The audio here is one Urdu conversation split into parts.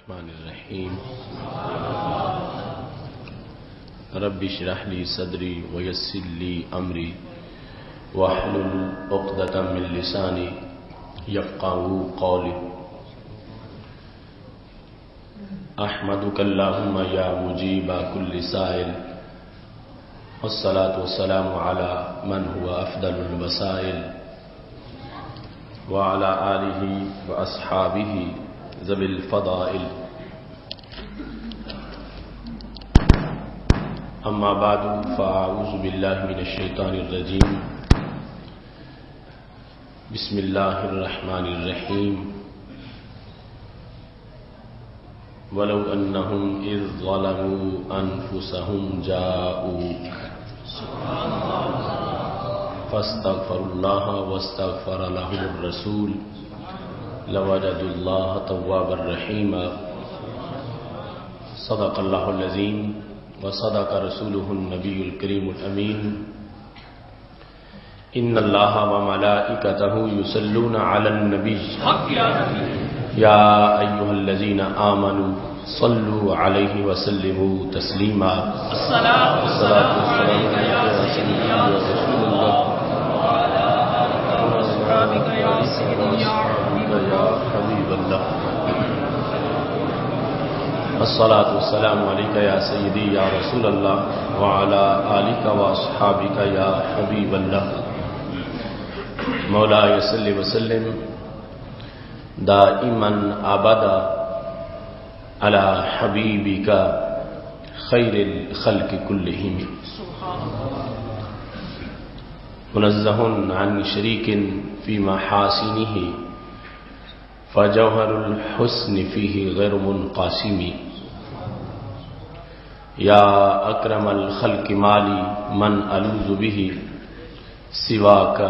الرحمن الرحیم رب اشرح لی صدری ویسر لی امری واحلل عقدۃ من لسانی یفقہوا قولی احمدک اللہم یا مجیب کل سائل والصلاة والسلام علی من هو افضل الوسائل وعلى آلہ واصحابہ ذوی الفضائل اما بعد فاعوذ باللہ من الشیطان الرجیم بسم اللہ الرحمن الرحیم ولو انہم اذ ظلموا انفسہم جاؤوک فاستغفروا اللہ واستغفر لهم الرسول لوجدوا اللہ توابا رحیما صدق اللہ العظیم وصدق رسوله النبی الکریم الامین ان اللہ وملائکتہ یصلون علی النبی یا ایہا الذین آمنوا صلوا علیہ وسلموا تسلیما الصلاة والسلام علیک یا سیدی یا رسول اللہ وعلى آلک یا سیدی یا حبیب اللہ الصلاة والسلام علیک یا سیدی یا رسول اللہ وعلى آلک واصحابک یا حبیب اللہ مولاي صل وسلم دائما ابدا على حبیبک خیر الخلق كلهم منزہ عن شریک فی محاسنہ فجوہر الحسن فیہ غیر منقاسم یا اکرم الخلق مالی من الوذ به سواک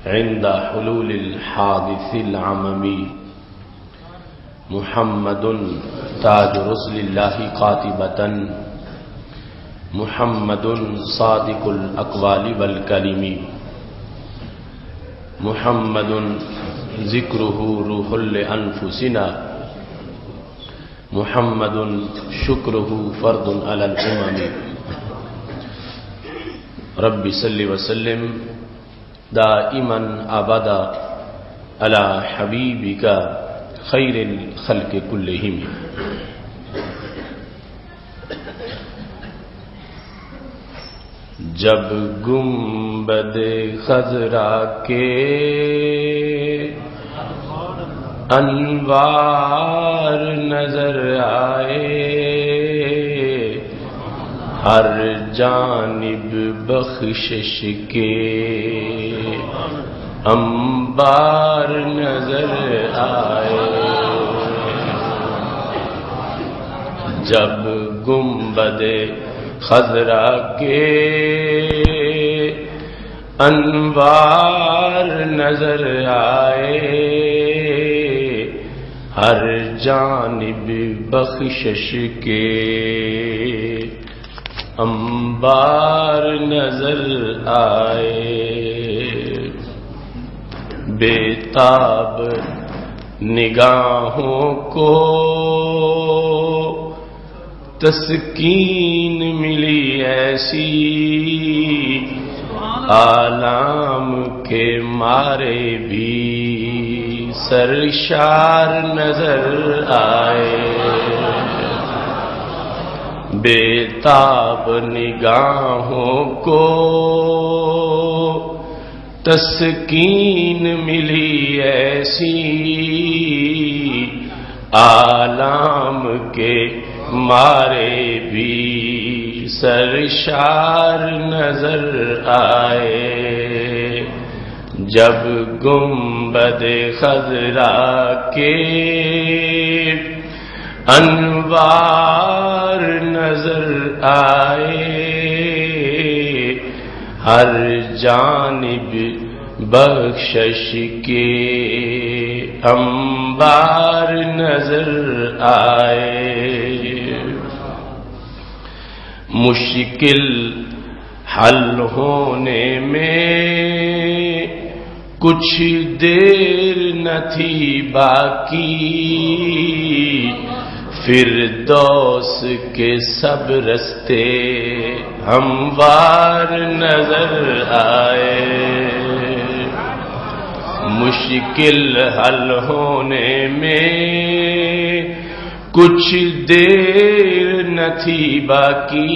عند حلول الحادث العممی محمد تاج رسل اللہ قاطبۃ محمد صادق الاقوال والکلم محمد ذکرہ روح لانفسنا محمد شکرہ فرد علی الامم رب صل وسلم دائما ابدا علی حبیبک خیر الخلق کلہم جب گنبد خضرا کے انوار نظر آئے ہر جانب بخشش کے انبار نظر آئے جب گنبد خضرا کے انوار نظر آئے ہر جانب بخشش کے انبار نظر آئے بے تاب نگاہوں کو تسکین ملی ایسی آلام کے مارے بھی سرشار نظر آئے بے تاب نگاہوں کو تسکین ملی ایسی آلام کے مارے بھی سرشار نظر آئے جب گنبد خضرا کے انوار نظر آئے ہر جانب بخشش کے انبار نظر آئے مشکل حل ہونے میں کچھ دیر نہ تھی باقی فردوس کے سب رستے ہموار نظر آئے، مشکل حل ہونے میں کچھ دیر نہ تھی باقی،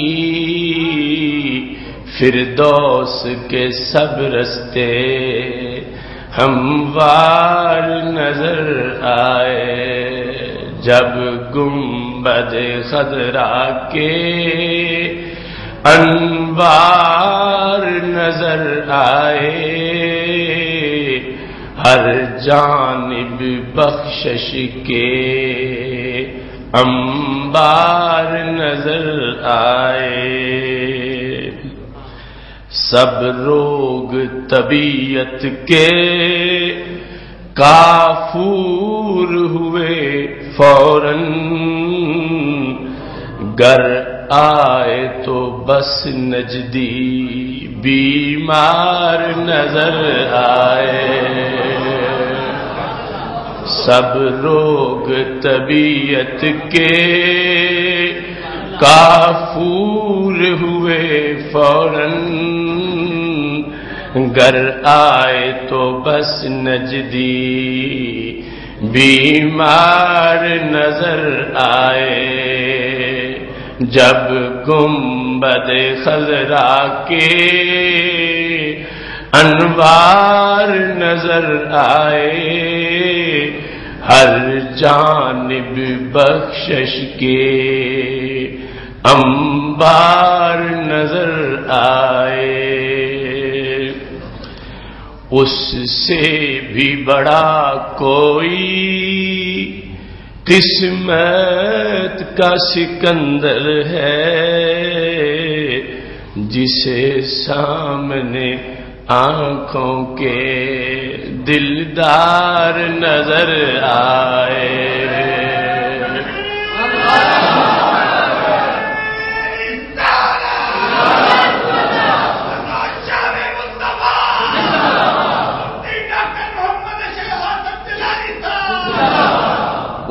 فردوس کے سب رستے ہموار نظر آئے، جب گنبد خضرا کے انوار نظر آئے، ہر جانب بخشش کے انبار نظر آئے، سب روگ طبیعت کے کافور ہوئے فوراً، گر آئے تو بس نجدی بیمار نظر آئے، سب روگ طبیعت کے کافور ہوئے فوراً، گر آئے تو بس نجدی بیمار نظر آئے، جب گنبد خضرا کے انوار نظر آئے، ہر جانب بخشش کے انبار نظر آئے، اس سے بھی بڑا کوئی قسمت کا سکندر ہے، جسے سامنے آنکھوں کے دلدار نظر آئے،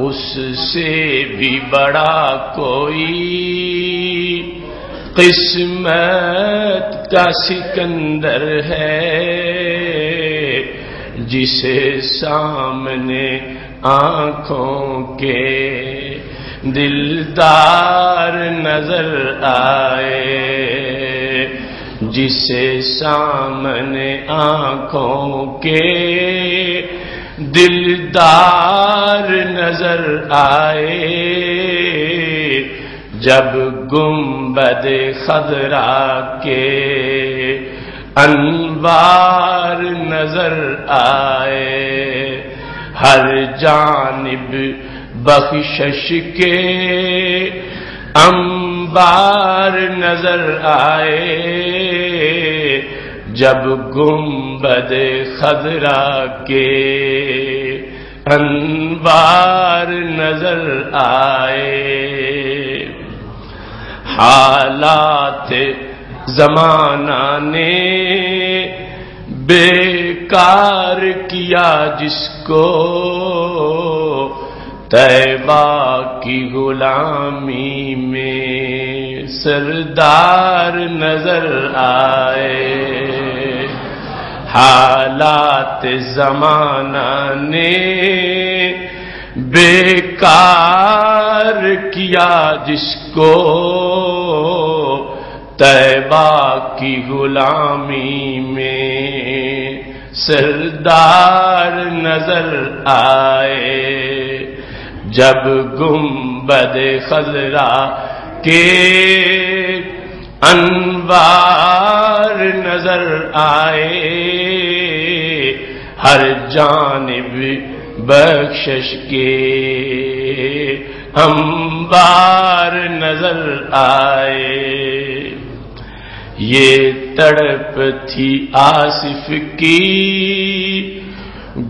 اس سے بھی بڑا کوئی قسمت کا سکندر ہے، جسے سامنے آنکھوں کے دلدار نظر آئے، جسے سامنے آنکھوں کے دلدار نظر آئے، جب گنبد خضرا کے انوار نظر آئے، ہر جانب بخشش کے انبار نظر آئے، جب گنبد خضرا کے انوار نظر آئے، حالات زمانہ نے بیکار کیا جس کو، طیبہ کی غلامی میں سردار نظر آئے، حالات زمانہ نے بیکار کیا جس کو، طیبہ کی غلامی میں سردار نظر آئے، جب گنبد خضرا کے انوار نظر آئے، ہر جانب بخشش کے انبار نظر آئے، یہ تڑپ تھی آصف کی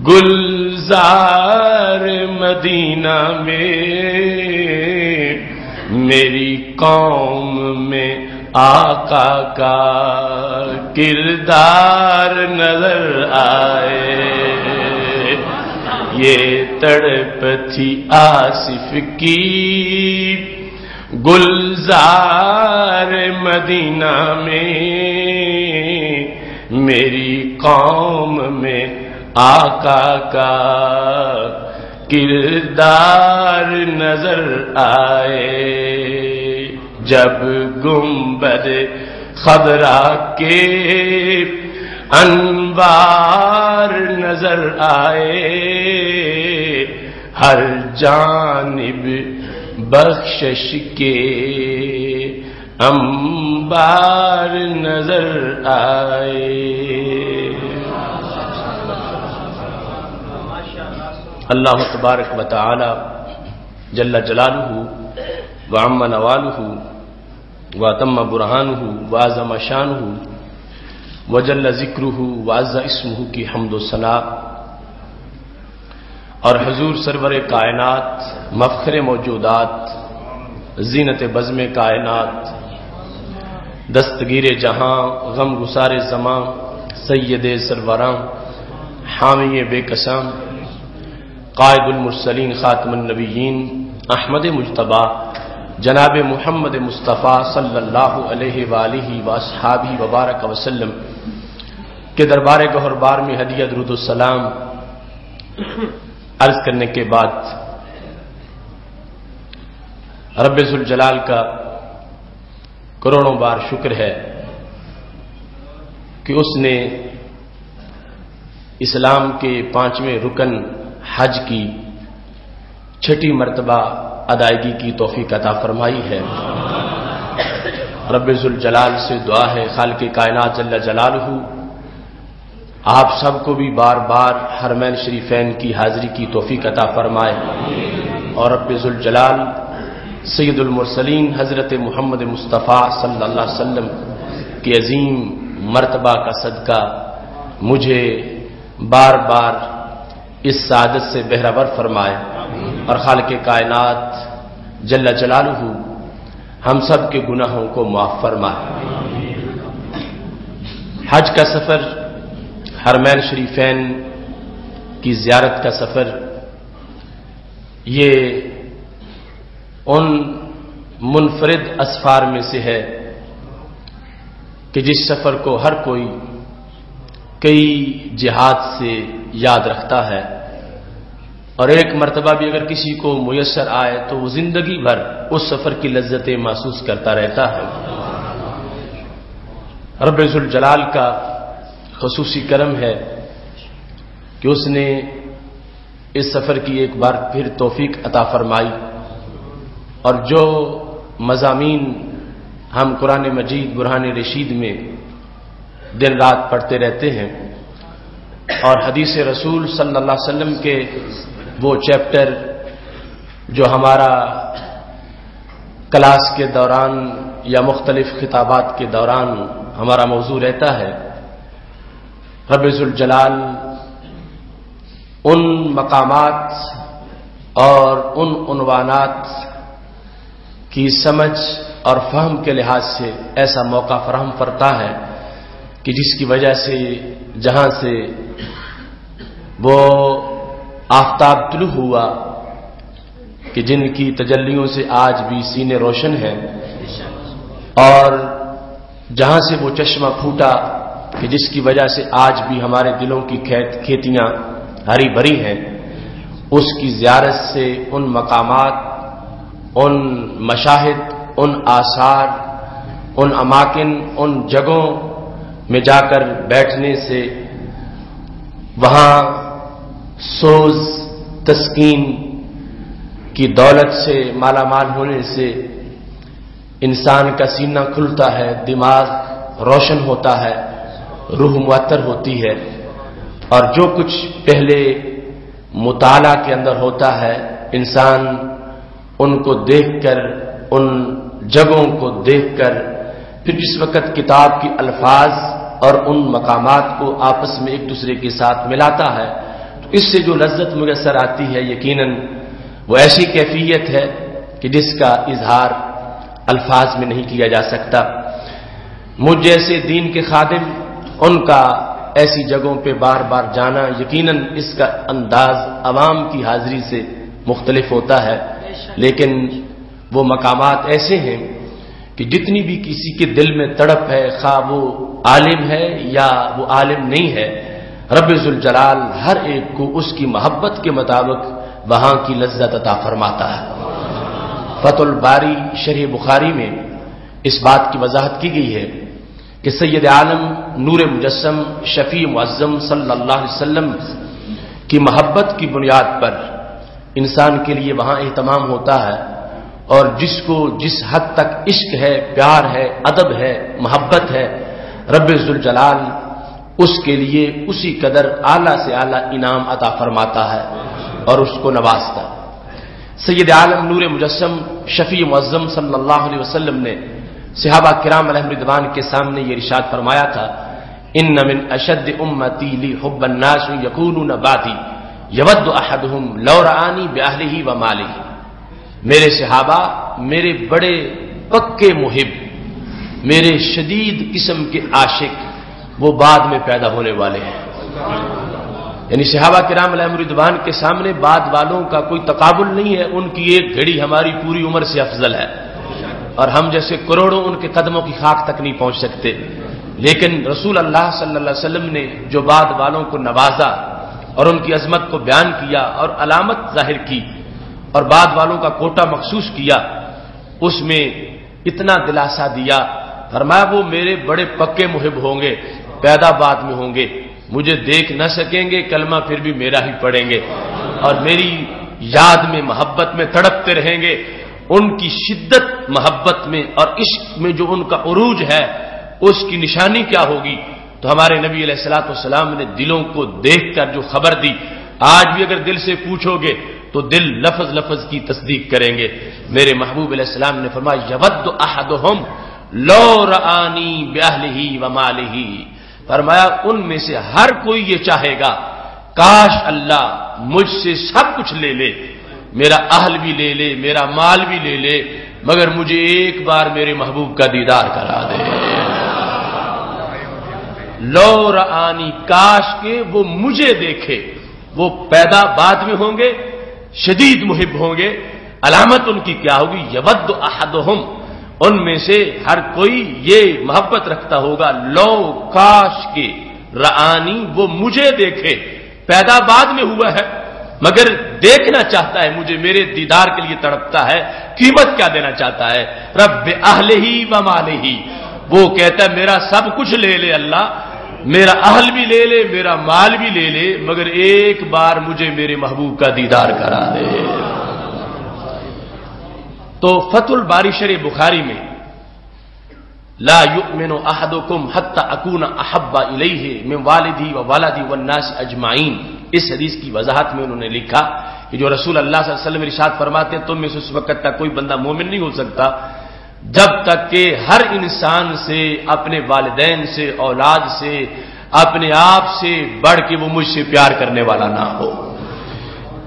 گلزار مدینہ میں، میری قوم میں آقا کا کردار نظر آئے، یہ تڑپ تھی آصف کی گلزار مدینہ میں، میری قوم میں آقا کا کردار نظر آئے، جب گنبد خضرا کے انوار نظر آئے، ہر جانب بخشش کے انبار نظر آئے۔ اللہ تبارک و تعالی جل جلالہ وعم نوالہ واتم برہانہ وعظم شانہ وجل ذکرہ وعز اسمہ کی حمد و ثنا اور حضور سرور کائنات مفخر موجودات زینت بزم کائنات دستگیر جہاں غم گسار زمان سید سروراں حامی بے قسم قائد المرسلین خاتم النبیین احمد مجتبی جناب محمد مصطفیٰ صلی اللہ علیہ وآلہ واصحابہ وبارک وسلم کے دربار گہر بار میں ہدیہ درود السلام عرض کرنے کے بعد رب ذوالجلال کا کروڑوں بار شکر ہے کہ اس نے اسلام کے 5ویں رکن حج کی 6ٹی مرتبہ ادائیگی کی توفیق عطا فرمائی ہے۔ رب ذوالجلال سے دعا ہے خالق کائنات جل جلالہ آپ سب کو بھی بار بار حرمین شریفین کی حاضری کی توفیق عطا فرمائے، اور رب ذوالجلال سید المرسلین حضرت محمد مصطفیٰ صلی اللہ علیہ وسلم کی عظیم مرتبہ کا صدقہ مجھے بار بار اس سعادت سے بہرور فرمائے، اور خالق کائنات جل جلالہ ہم سب کے گناہوں کو معاف فرمائے۔ حج کا سفر، حرمین شریفین کی زیارت کا سفر، یہ ان منفرد اسفار میں سے ہے کہ جس سفر کو ہر کوئی کئی جہات سے یاد رکھتا ہے، اور ایک مرتبہ بھی اگر کسی کو میسر آئے تو وہ زندگی بھر اس سفر کی لذتیں محسوس کرتا رہتا ہے۔ رب ذوالجلال کا خصوصی کرم ہے کہ اس نے اس سفر کی ایک بار پھر توفیق عطا فرمائی، اور جو مضامین ہم قرآن مجید برہان رشید میں دن رات پڑھتے رہتے ہیں، اور حدیث رسول صلی اللہ علیہ وسلم کے وہ چیپٹر جو ہمارا کلاس کے دوران یا مختلف خطابات کے دوران ہمارا موضوع رہتا ہے، رب ذوالجلال ان مقامات اور ان عنوانات کی سمجھ اور فہم کے لحاظ سے ایسا موقع فراہم کرتا ہے کہ جس کی وجہ سے جہاں سے وہ آفتاب طلوع ہوا کہ جن کی تجلیوں سے آج بھی سینے روشن ہیں، اور جہاں سے وہ چشمہ پھوٹا کہ جس کی وجہ سے آج بھی ہمارے دلوں کی کھیتیاں ہری بھری ہیں، اس کی زیارت سے ان مقامات، ان مشاہد، ان آثار، ان اماکن، ان جگہوں میں جا کر بیٹھنے سے، وہاں سوز تسکین کی دولت سے مالا مال ہونے سے انسان کا سینہ کھلتا ہے، دماغ روشن ہوتا ہے، روح معطر ہوتی ہے، اور جو کچھ پہلے مطالعہ کے اندر ہوتا ہے انسان ان کو دیکھ کر، ان جگہوں کو دیکھ کر، پھر جس وقت کتاب کی الفاظ اور ان مقامات کو آپس میں ایک دوسرے کے ساتھ ملاتا ہے تو اس سے جو لذت میسر آتی ہے یقیناً وہ ایسی کیفیت ہے کہ جس کا اظہار الفاظ میں نہیں کیا جا سکتا۔ مجھ جیسے دین کے خادم ان کا ایسی جگہوں پہ بار بار جانا، یقیناً اس کا انداز عوام کی حاضری سے مختلف ہوتا ہے، لیکن وہ مقامات ایسے ہیں کہ جتنی بھی کسی کے دل میں تڑپ ہے، خواہ وہ عالم ہے یا وہ عالم نہیں ہے، رب ذوالجلال ہر ایک کو اس کی محبت کے مطابق وہاں کی لذت عطا فرماتا ہے۔ فتح الباری شرح بخاری میں اس بات کی وضاحت کی گئی ہے کہ سید عالم نور مجسم شفیع معظم صلی اللہ علیہ وسلم کی محبت کی بنیاد پر انسان کے لیے وہاں اہتمام ہوتا ہے، اور جس کو جس حد تک عشق ہے، پیار ہے، ادب ہے، محبت ہے، رب ذوالجلال اس کے لیے اسی قدر اعلیٰ سے اعلیٰ انعام عطا فرماتا ہے اور اس کو نوازتا ہے۔ سید عالم نور مجسم شفیع معظم صلی اللہ علیہ وسلم نے صحابہ کرام علیہم رضوان کے سامنے یہ ارشاد فرمایا تھا، ان من اشد امتی لی حب الناس یکونون بعدی یود احدہم لو رآنی باہلہ و مالہ۔ میرے صحابہ، میرے بڑے پکے محب، میرے شدید قسم کے عاشق وہ بعد میں پیدا ہونے والے ہیں۔ یعنی صحابہ کرام علیہم رضوان کے سامنے بعد والوں کا کوئی تقابل نہیں ہے، ان کی ایک گھڑی ہماری پوری عمر سے افضل ہے، اور ہم جیسے کروڑوں ان کے قدموں کی خاک تک نہیں پہنچ سکتے، لیکن رسول اللہ صلی اللہ علیہ وسلم نے جو بعد والوں کو نوازا اور ان کی عظمت کو بیان کیا اور علامت ظاہر کی اور بعد والوں کا کوٹا مخصوص کیا، اس میں اتنا دلاسا دیا، فرمایا وہ میرے بڑے پکے محب ہوں گے، پیدا بعد میں ہوں گے، مجھے دیکھ نہ سکیں گے، کلمہ پھر بھی میرا ہی پڑھیں گے اور میری یاد میں محبت میں تڑپتے رہیں گے۔ ان کی شدت محبت میں اور عشق میں جو ان کا عروج ہے، اس کی نشانی کیا ہوگی؟ تو ہمارے نبی علیہ الصلوۃ والسلام نے دلوں کو دیکھ کر جو خبر دی، آج بھی اگر دل سے پوچھو گے تو دل لفظ لفظ کی تصدیق کریں گے۔ میرے محبوب علیہ السلام نے فرمایا یود احدہم لو رآنی باہلہ و مالہ، فرمایا ان میں سے ہر کوئی یہ چاہے گا کاش اللہ مجھ سے سب کچھ لے لے، میرا اہل بھی لے لے، میرا مال بھی لے لے، مگر مجھے ایک بار میرے محبوب کا دیدار کرا دے۔ لو رآنی، کاش کہ وہ مجھے دیکھے۔ وہ پیدا بعد میں ہوں گے، شدید محب ہوں گے، علامت ان کی کیا ہوگی؟ یود احدہم، ان میں سے ہر کوئی یہ محبت رکھتا ہوگا لو کاش کے رآنی، وہ مجھے دیکھے، پیدا بعد میں ہوا ہے مگر دیکھنا چاہتا ہے مجھے، میرے دیدار کے لیے تڑپتا ہے۔ قیمت کیا دینا چاہتا ہے؟ رب اہلہ و مالہ، وہ کہتا ہے میرا سب کچھ لے لے اللہ، میرا اہل بھی لے لے، میرا مال بھی لے لے، مگر ایک بار مجھے میرے محبوب کا دیدار کرا دے۔ تو فتح الباری شرح بخاری میں لا یؤمن احدکم حتی اکون احب الیہ من والدی و والدی والناس اجمعین، اس حدیث کی وضاحت میں انہوں نے لکھا کہ جو رسول اللہ صلی اللہ علیہ وسلم ارشاد فرماتے ہیں تم میں سے اس وقت تک کوئی بندہ مومن نہیں ہو سکتا جب تک کہ ہر انسان سے، اپنے والدین سے، اولاد سے، اپنے آپ سے بڑھ کے وہ مجھ سے پیار کرنے والا نہ ہو۔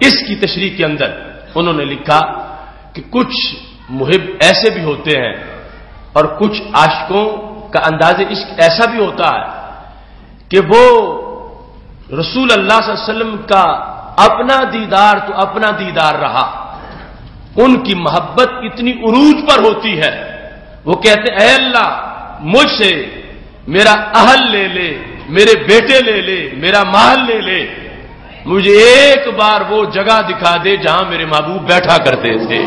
اس کی تشریح کے اندر انہوں نے لکھا کہ کچھ محب ایسے بھی ہوتے ہیں اور کچھ عاشقوں کا انداز عشق ایسا بھی ہوتا ہے کہ وہ رسول اللہ صلی اللہ علیہ وسلم کا اپنا دیدار تو اپنا دیدار رہا، ان کی محبت اتنی عروج پر ہوتی ہے، وہ کہتے اے اللہ مجھ سے میرا اہل لے لے، میرے بیٹے لے لے، میرا مال لے لے، مجھے ایک بار وہ جگہ دکھا دے جہاں میرے محبوب بیٹھا کرتے تھے۔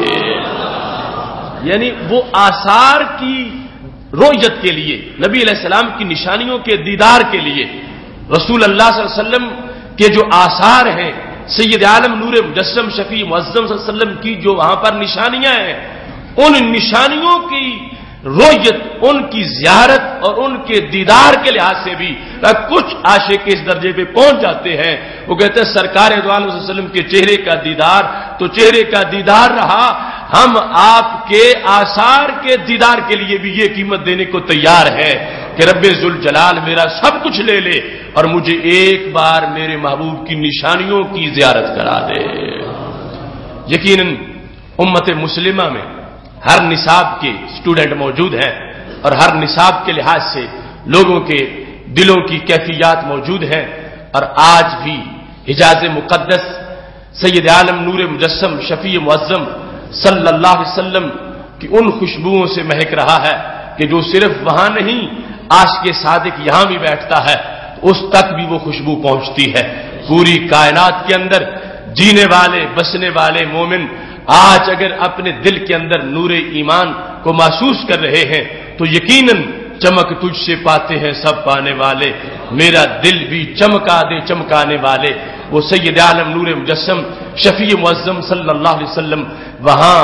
یعنی وہ آثار کی رؤیت کے لیے، نبی علیہ السلام کی نشانیوں کے دیدار کے لیے، رسول اللہ صلی اللہ علیہ وسلم کے جو آثار ہیں، سید عالم نور مجسم شفیع معظم صلی اللہ علیہ وسلم کی جو وہاں پر نشانیاں ہیں، ان نشانیوں کی رؤیت، ان کی زیارت اور ان کے دیدار کے لحاظ سے بھی کچھ عاشق اس درجے پہ پہنچ جاتے ہیں، وہ کہتے ہیں سرکار دو عالم صلی اللہ علیہ وسلم کے چہرے کا دیدار تو چہرے کا دیدار رہا، ہم آپ کے آثار کے دیدار کے لیے بھی یہ قیمت دینے کو تیار ہے کہ رب ذوالجلال میرا سب کچھ لے لے اور مجھے ایک بار میرے محبوب کی نشانیوں کی زیارت کرا دے۔ یقیناً امت مسلمہ میں ہر نصاب کے اسٹوڈنٹ موجود ہیں اور ہر نصاب کے لحاظ سے لوگوں کے دلوں کی کیفیات موجود ہیں، اور آج بھی حجاز مقدس سید عالم نور مجسم شفیع معظم صلی اللہ علیہ وسلم کی ان خوشبوؤں سے مہک رہا ہے کہ جو صرف وہاں نہیں، عاشق صادق یہاں بھی بیٹھتا ہے تو اس تک بھی وہ خوشبو پہنچتی ہے۔ پوری کائنات کے اندر جینے والے بسنے والے مومن آج اگر اپنے دل کے اندر نور ایمان کو محسوس کر رہے ہیں تو یقیناً چمک تجھ سے پاتے ہیں سب پانے والے، میرا دل بھی چمکا دے چمکانے والے، وہ سید عالم نور مجسم شفیع معظم صلی اللہ علیہ وسلم وہاں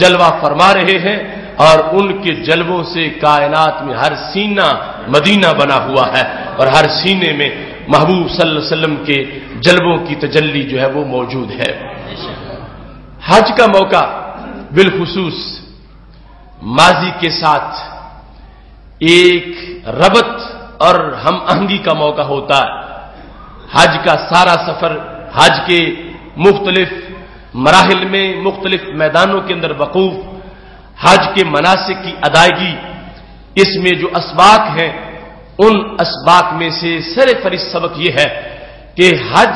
جلوہ فرما رہے ہیں، اور ان کے جلووں سے کائنات میں ہر سینہ مدینہ بنا ہوا ہے، اور ہر سینے میں محبوب صلی اللہ علیہ وسلم کے جلووں کی تجلی جو ہے وہ موجود ہے۔ حج کا موقع بالخصوص ماضی کے ساتھ ایک ربط اور ہم آہنگی کا موقع ہوتا ہے۔ حج کا سارا سفر، حج کے مختلف مراحل میں مختلف میدانوں کے اندر وقوف، حج کے مناسک کی ادائیگی، اس میں جو اسباق ہیں ان اسباق میں سے سر فہرست سبق یہ ہے کہ حج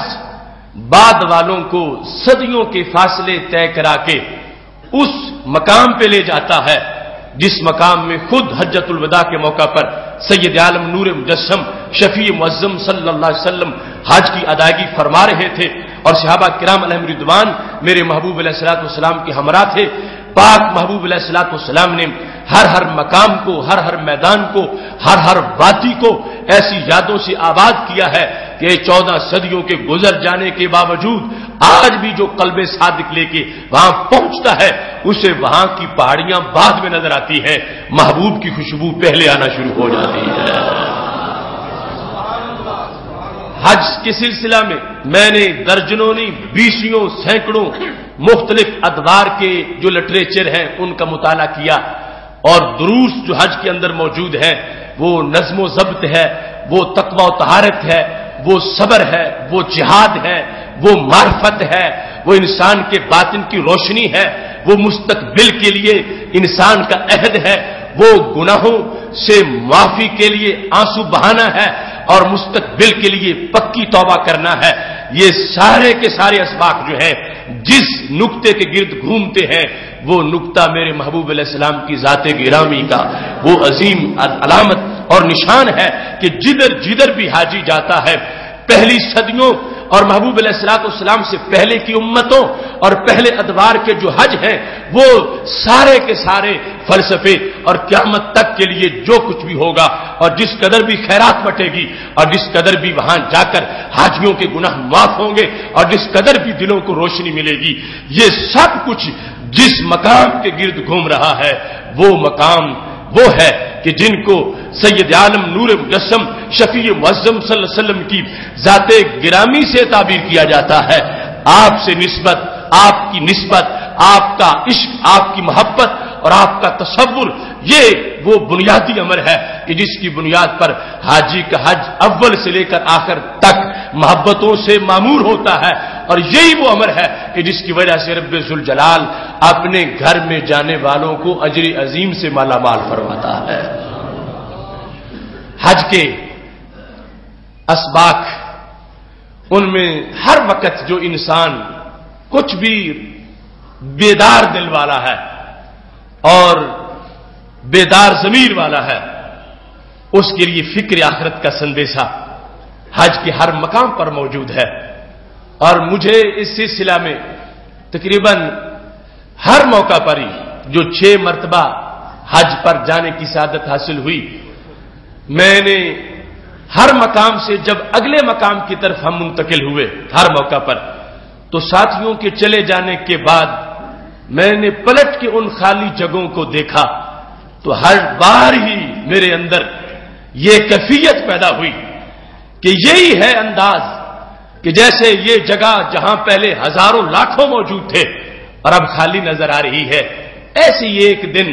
بعد والوں کو صدیوں کے فاصلے طے کرا کے اس مقام پہ لے جاتا ہے جس مقام میں خود حجۃ الوداع کے موقع پر سید عالم نور مجسم شفیع معظم صلی اللہ علیہ وسلم حج کی ادائیگی فرما رہے تھے، اور صحابہ کرام علیہم رضوان میرے محبوب علیہ الصلوۃ والسلام کے ہمراہ تھے۔ پاک محبوب علیہ الصلوۃ والسلام نے ہر مقام کو، ہر میدان کو، ہر وادی کو ایسی یادوں سے آباد کیا ہے کہ 14 صدیوں کے گزر جانے کے باوجود آج بھی جو قلب صادق لے کے وہاں پہنچتا ہے اسے وہاں کی پہاڑیاں بعد میں نظر آتی ہیں، محبوب کی خوشبو پہلے آنا شروع ہو جاتی ہے۔ حج کے سلسلہ میں نے درجنوں نہیں بیسیوں سینکڑوں مختلف ادوار کے جو لٹریچر ہیں ان کا مطالعہ کیا، اور دروس جو حج کے اندر موجود ہیں وہ نظم و ضبط ہے، وہ تقوی و طہارت ہے، وہ صبر ہے، وہ جہاد ہے، وہ معرفت ہے، وہ انسان کے باطن کی روشنی ہے، وہ مستقبل کے لیے انسان کا عہد ہے، وہ گناہوں سے معافی کے لیے آنسو بہانا ہے، اور مستقبل کے لیے پکی توبہ کرنا ہے۔ یہ سارے کے سارے اسباق جو ہیں جس نقطے کے گرد گھومتے ہیں وہ نقطہ میرے محبوب علیہ السلام کی ذات گرامی کا وہ عظیم علامت اور نشان ہے کہ جدھر بھی حاجی جاتا ہے پہلی صدیوں اور محبوب علیہ الصلوۃ والسلام سے پہلے کی امتوں اور پہلے ادوار کے جو حج ہیں وہ سارے کے سارے فلسفے اور قیامت تک کے لیے جو کچھ بھی ہوگا اور جس قدر بھی خیرات بٹے گی اور جس قدر بھی وہاں جا کر حاجیوں کے گناہ معاف ہوں گے اور جس قدر بھی دلوں کو روشنی ملے گی، یہ سب کچھ جس مقام کے گرد گھوم رہا ہے وہ مقام وہ ہے کہ جن کو سید عالم نور مجسم شفیع معظم صلی اللہ علیہ وسلم کی ذات گرامی سے تعبیر کیا جاتا ہے۔ آپ سے نسبت، آپ کی نسبت، آپ کا عشق، آپ کی محبت اور آپ کا تصور، یہ وہ بنیادی امر ہے کہ جس کی بنیاد پر حاجی کا حج اول سے لے کر آخر تک محبتوں سے معمور ہوتا ہے، اور یہی وہ امر ہے کہ جس کی وجہ سے رب ذوالجلال اپنے گھر میں جانے والوں کو اجر عظیم سے مالا مال فرماتا ہے۔ حج کے اسباق، ان میں ہر وقت جو انسان کچھ بھی بیدار دل والا ہے اور بیدار ضمیر والا ہے اس کے لیے فکر آخرت کا سندیشہ حج کے ہر مقام پر موجود ہے، اور مجھے اس سلسلہ میں تقریباً ہر موقع پر ہی جو 6 مرتبہ حج پر جانے کی سعادت حاصل ہوئی، میں نے ہر مقام سے جب اگلے مقام کی طرف ہم منتقل ہوئے ہر موقع پر، تو ساتھیوں کے چلے جانے کے بعد میں نے پلٹ کے ان خالی جگہوں کو دیکھا تو ہر بار ہی میرے اندر یہ کیفیت پیدا ہوئی کہ یہی ہے انداز کہ جیسے یہ جگہ جہاں پہلے ہزاروں لاکھوں موجود تھے اور اب خالی نظر آ رہی ہے، ایسے ہی ایک دن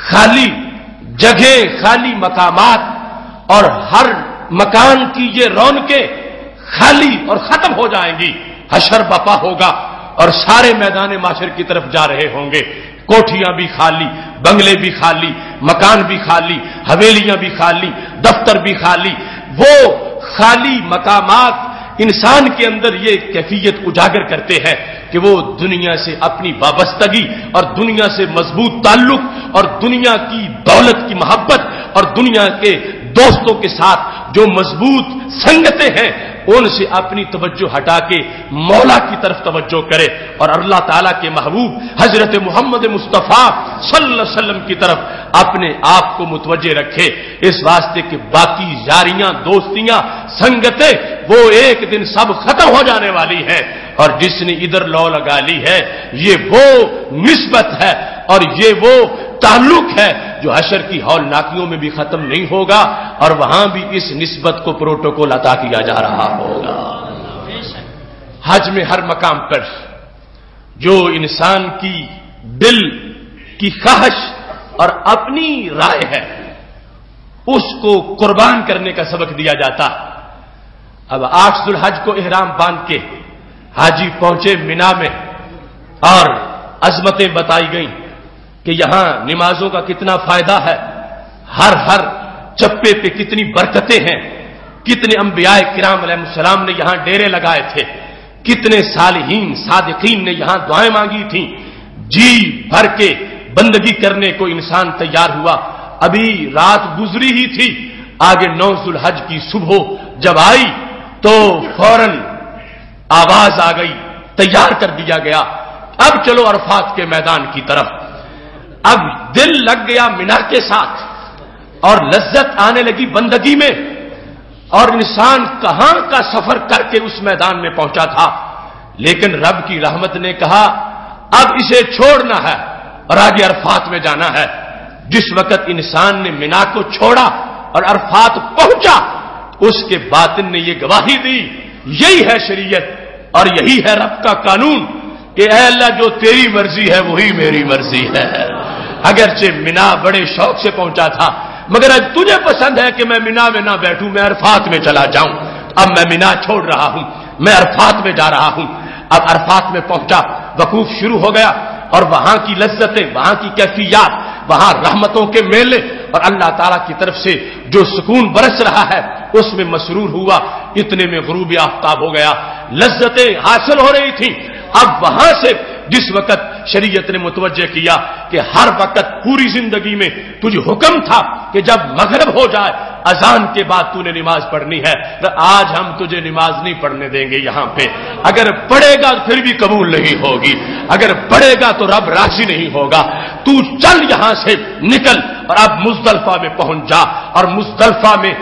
خالی جگہیں، خالی مقامات اور ہر مکان کی یہ رونقیں خالی اور ختم ہو جائیں گی، حشر بپا ہوگا اور سارے میدان معاشر کی طرف جا رہے ہوں گے۔ کوٹھیاں بھی خالی، بنگلے بھی خالی، مکان بھی خالی، حویلیاں بھی خالی، دفتر بھی خالی. وہ خالی مقامات انسان کے اندر یہ کیفیت اجاگر کرتے ہیں کہ وہ دنیا سے اپنی وابستگی اور دنیا سے مضبوط تعلق اور دنیا کی دولت کی محبت اور دنیا کے دوستوں کے ساتھ جو مضبوط سنگتیں ہیں ان سے اپنی توجہ ہٹا کے مولا کی طرف توجہ کرے اور اللہ تعالیٰ کے محبوب حضرت محمد مصطفیٰ صلی اللہ علیہ وسلم کی طرف اپنے آپ کو متوجہ رکھے. اس واسطے کہ باقی یاریاں، دوستیاں، سنگتیں وہ ایک دن سب ختم ہو جانے والی ہیں، اور جس نے ادھر لو لگا لی ہے یہ وہ نسبت ہے اور یہ وہ تعلق ہے جو حشر کی ہولناکیوں میں بھی ختم نہیں ہوگا، اور وہاں بھی اس نسبت کو پروٹوکول عطا کیا جا رہا ہوگا. حج میں ہر مقام پر جو انسان کی دل کی خواہش اور اپنی رائے ہے اس کو قربان کرنے کا سبق دیا جاتا. اب 8 ذو الحج کو احرام باندھ کے حاجی پہنچے مینا میں اور عظمتیں بتائی گئیں کہ یہاں نمازوں کا کتنا فائدہ ہے، ہر چپے پہ کتنی برکتیں ہیں، کتنے انبیاء کرام علیہ السلام نے یہاں ڈیرے لگائے تھے، کتنے صالحین صادقین نے یہاں دعائیں مانگی تھیں. جی بھر کے بندگی کرنے کو انسان تیار ہوا. ابھی رات گزری ہی تھی، آگے 9 ذو الحج کی صبح جب آئی تو فوراً آواز آ گئی، تیار کر دیا گیا، اب چلو عرفات کے میدان کی طرف. اب دل لگ گیا مینا کے ساتھ اور لذت آنے لگی بندگی میں، اور انسان کہاں کا سفر کر کے اس میدان میں پہنچا تھا. لیکن رب کی رحمت نے کہا اب اسے چھوڑنا ہے اور آگے عرفات میں جانا ہے. جس وقت انسان نے مینا کو چھوڑا اور عرفات پہنچا اس کے باطن نے یہ گواہی دی، یہی ہے شریعت اور یہی ہے رب کا قانون کہ اے اللہ جو تیری مرضی ہے وہی میری مرضی ہے. اگرچہ مینا بڑے شوق سے پہنچا تھا مگر اب تجھے پسند ہے کہ میں مینا میں نہ بیٹھوں، میں عرفات میں چلا جاؤں. اب میں مینا چھوڑ رہا ہوں، میں عرفات میں جا رہا ہوں. اب عرفات میں پہنچا، وقوف شروع ہو گیا اور وہاں کی لذتیں، وہاں کی کیفیات، وہاں رحمتوں کے میلے اور اللہ تعالیٰ کی طرف سے جو سکون برس رہا ہے اس میں مسرور ہوا. اتنے میں غروب آفتاب ہو گیا، لذتیں حاصل ہو رہی تھیں. اب وہاں سے جس وقت شریعت نے متوجہ کیا کہ ہر وقت پوری زندگی میں تجھے حکم تھا کہ جب مغرب ہو جائے اذان کے بعد تو نے نماز پڑھنی ہے، تو آج ہم تجھے نماز نہیں پڑھنے دیں گے یہاں پہ. اگر پڑھے گا پھر بھی قبول نہیں ہوگی، اگر پڑھے گا تو رب راضی نہیں ہوگا. تو چل یہاں سے نکل اور اب مزدلفہ میں پہنچ جا، اور مزدلفہ میں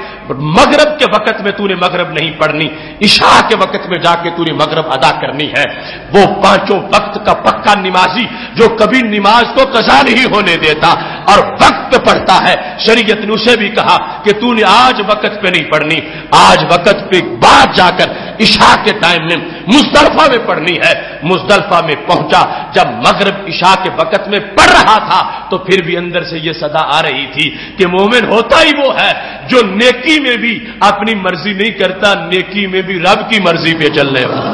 مغرب کے وقت میں تو نے مغرب نہیں پڑھنی، عشاء کے وقت میں جا کے تو نے مغرب ادا کرنی ہے. وہ 5 وقت کا پکا نمازی جو کبھی نماز کو قضا نہیں ہونے دیتا اور وقت پہ پڑھتا ہے، شریعت نے اسے بھی کہا کہ تو نے آج وقت پہ نہیں پڑھنی، آج وقت پہ بعد جا کر عشاء کے ٹائم میں مزدلفہ میں پڑھنی ہے. مزدلفہ میں پہنچا، جب مغرب عشاء کے وقت میں پڑھ رہا تھا تو پھر بھی اندر سے یہ صدا آ رہی تھی کہ مومن ہوتا ہی وہ ہے جو نیکی میں بھی اپنی مرضی نہیں کرتا، نیکی میں بھی رب کی مرضی پہ چلنے والا.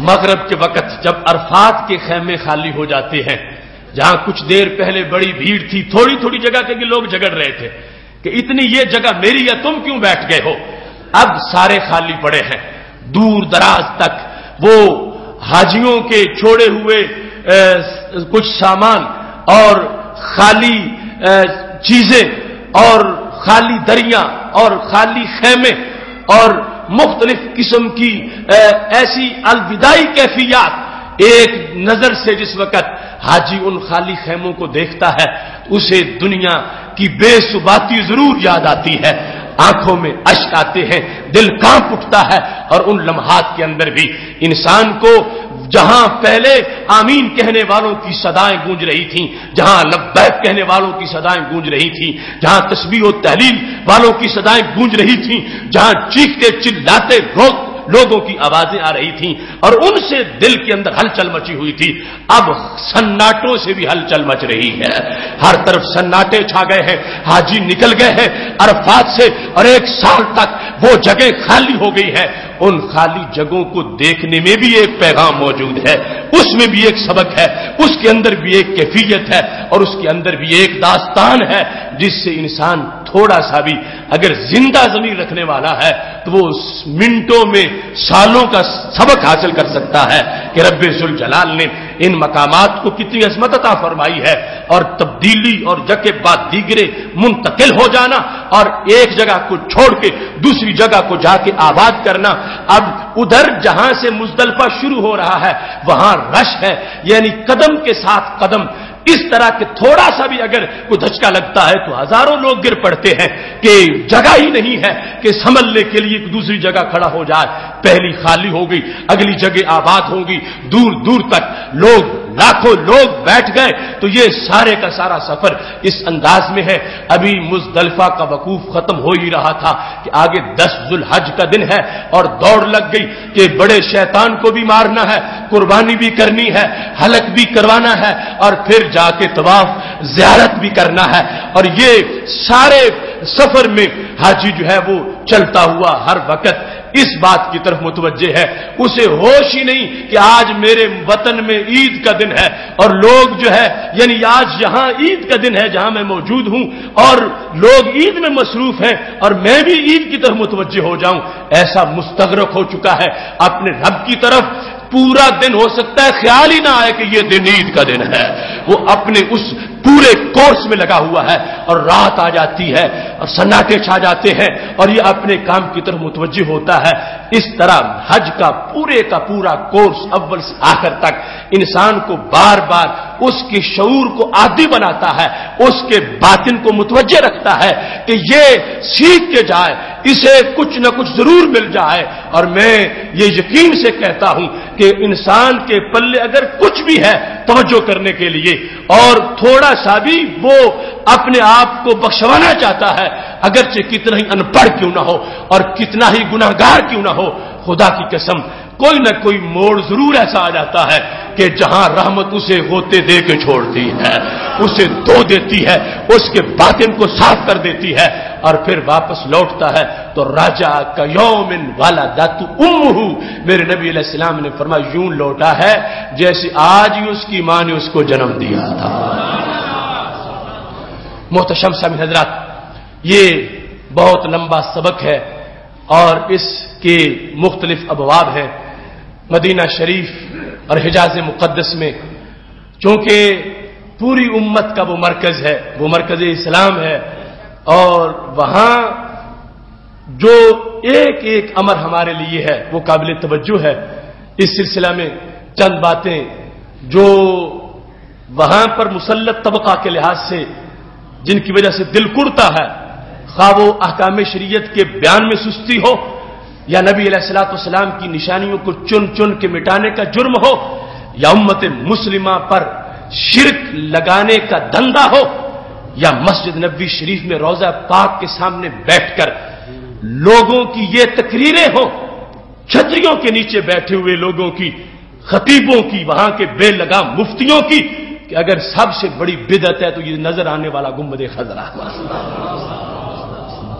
مغرب کے وقت جب عرفات کے خیمے خالی ہو جاتے ہیں، جہاں کچھ دیر پہلے بڑی بھیڑ تھی، تھوڑی تھوڑی جگہ کے لوگ جھگڑ رہے تھے کہ اتنی یہ جگہ میری یا تم کیوں بیٹھ گئے ہو، اب سارے خالی پڑے ہیں. دور دراز تک وہ حاجیوں کے چھوڑے ہوئے کچھ سامان اور خالی چیزیں اور خالی دریاں اور خالی خیمے اور مختلف قسم کی ایسی الوداعی کیفیات، ایک نظر سے جس وقت حاجی ان خالی خیموں کو دیکھتا ہے اسے دنیا کی بے ثباتی ضرور یاد آتی ہے، آنکھوں میں اشک آتے ہیں، دل کانپ اٹھتا ہے. اور ان لمحات کے اندر بھی انسان کو جہاں پہلے آمین کہنے والوں کی صدائیں گونج رہی تھیں، جہاں لبیک کہنے والوں کی صدائیں گونج رہی تھیں، جہاں تسبیح و تحلیل والوں کی صدائیں گونج رہی تھیں، جہاں چیختے چلاتے لوگوں کی آوازیں آ رہی تھیں اور ان سے دل کے اندر ہلچل مچی ہوئی تھی. اب سناٹوں سے بھی ہلچل مچ رہی ہے. ہر طرف سناٹے چھا گئے ہیں. حاجی نکل گئے ہیں عرفات سے اور 1 سال تک وہ جگہ خالی ہو گئی ہے. ان خالی جگہوں کو دیکھنے میں بھی ایک پیغام موجود ہے, اس میں بھی ایک سبق ہے, اس کے اندر بھی ایک کیفیت ہے اور اس کے اندر بھی ایک داستان ہے جس سے انسان تھوڑا سا بھی اگر زندہ ضمیر رکھنے والا ہے تو وہ منٹوں میں سالوں کا سبق حاصل کر سکتا ہے کہ رب ذوالجلال نے ان مقامات کو کتنی عظمت عطا فرمائی ہے. اور تبدیلی اور جگہ بعد دیگرے منتقل ہو جانا اور ایک جگہ کو چھوڑ کے دوسری جگہ کو جا کے آباد کرنا. اب ادھر جہاں سے مزدلفہ شروع ہو رہا ہے وہاں رش ہے, یعنی قدم کے ساتھ قدم اس طرح کہ تھوڑا سا بھی اگر کوئی دھچکا لگتا ہے تو ہزاروں لوگ گر پڑتے ہیں کہ جگہ ہی نہیں ہے کہ سنبھلنے کے لیے دوسری جگہ کھڑا ہو جائے. پہلی خالی ہو گئی, اگلی جگہ آباد ہوگی, دور دور تک لوگ لاکھوں لوگ بیٹھ گئے. تو یہ سارے کا سارا سفر اس انداز میں ہے. ابھی مزدلفہ کا وقوف ختم ہو ہی رہا تھا کہ آگے 10 ذو الحج کا دن ہے اور دوڑ لگ گئی کہ بڑے شیطان کو بھی مارنا ہے, قربانی بھی کرنی ہے, حلق بھی کروانا ہے اور پھر جا کے طواف زیارت بھی کرنا ہے. اور یہ سارے سفر میں حاجی جو ہے وہ چلتا ہوا ہر وقت اس بات کی طرف متوجہ ہے, اسے ہوش ہی نہیں کہ آج میرے وطن میں عید کا دن ہے اور لوگ جو ہے یعنی آج یہاں عید کا دن ہے جہاں میں موجود ہوں اور لوگ عید میں مصروف ہیں اور میں بھی عید کی طرف متوجہ ہو جاؤں. ایسا مستغرق ہو چکا ہے اپنے رب کی طرف, پورا دن ہو سکتا ہے خیال ہی نہ آئے کہ یہ دن عید کا دن ہے. وہ اپنے اس پورے کورس میں لگا ہوا ہے اور رات آ جاتی ہے اور سناٹے چھا جاتے ہیں اور یہ اپنے کام کی طرف متوجہ ہوتا ہے. اس طرح حج کا پورا کورس اول سے آخر تک انسان کو بار بار اس کے شعور کو عادی بناتا ہے, اس کے باطن کو متوجہ رکھتا ہے کہ یہ سیکھ کے جائے, اسے کچھ نہ کچھ ضرور مل جائے. اور میں یہ یقین سے کہتا ہوں کہ انسان کے پلے اگر کچھ بھی ہے توجہ کرنے کے لیے اور تھوڑا سا بھی وہ اپنے آپ کو بخشوانا چاہتا ہے, اگرچہ کتنا ہی ان پڑھ کیوں نہ ہو اور کتنا ہی گناہگار کیوں نہ ہو, خدا کی قسم کوئی نہ کوئی موڑ ضرور ایسا آ جاتا ہے کہ جہاں رحمت اسے ہوتے دے کے چھوڑتی ہے, اسے دھو دیتی ہے, اس کے باطن کو صاف کر دیتی ہے اور پھر واپس لوٹتا ہے تو راجا کا یومن والا داتو امہ, میرے نبی علیہ السلام نے فرمایا یوں لوٹا ہے جیسے آج ہی اس کی ماں نے اس کو جنم دیا تھا. محتشم سامعین حضرات, یہ بہت لمبا سبق ہے اور اس کے مختلف ابواب ہیں. مدینہ شریف اور حجاز مقدس میں چونکہ پوری امت کا وہ مرکز ہے, وہ مرکز اسلام ہے اور وہاں جو ایک ایک امر ہمارے لیے ہے وہ قابل توجہ ہے. اس سلسلہ میں چند باتیں جو وہاں پر مسلط طبقہ کے لحاظ سے جن کی وجہ سے دل کڑتا ہے, خواہ وہ احکام شریعت کے بیان میں سستی ہو یا نبی علیہ الصلوۃ والسلام کی نشانیوں کو چن چن کے مٹانے کا جرم ہو یا امت مسلمہ پر شرک لگانے کا دھندا ہو یا مسجد نبوی شریف میں روضہ پاک کے سامنے بیٹھ کر لوگوں کی یہ تقریریں ہوں, چھتریوں کے نیچے بیٹھے ہوئے لوگوں کی, خطیبوں کی, وہاں کے بے لگام مفتیوں کی, کہ اگر سب سے بڑی بدعت ہے تو یہ نظر آنے والا گنبد خضرا.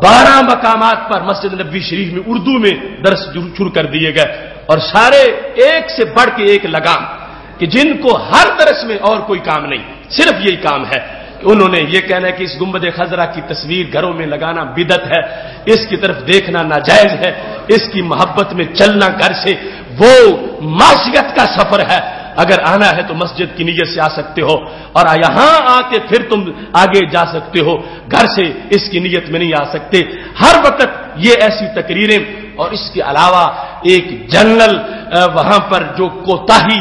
12 مقامات پر مسجد نبوی شریف میں اردو میں درس شروع کر دیے گئے اور سارے ایک سے بڑھ کے ایک لگام کہ جن کو ہر درس میں اور کوئی کام نہیں, صرف یہی کام ہے کہ انہوں نے یہ کہنا ہے کہ اس گنبد خضرا کی تصویر گھروں میں لگانا بدعت ہے, اس کی طرف دیکھنا ناجائز ہے, اس کی محبت میں چلنا گھر سے وہ معصیت کا سفر ہے. اگر آنا ہے تو مسجد کی نیت سے آ سکتے ہو اور یہاں آ کے پھر تم آگے جا سکتے ہو, گھر سے اس کی نیت میں نہیں آ سکتے. ہر وقت یہ ایسی تقریریں اور اس کے علاوہ ایک جنرل وہاں پر جو کوتاہی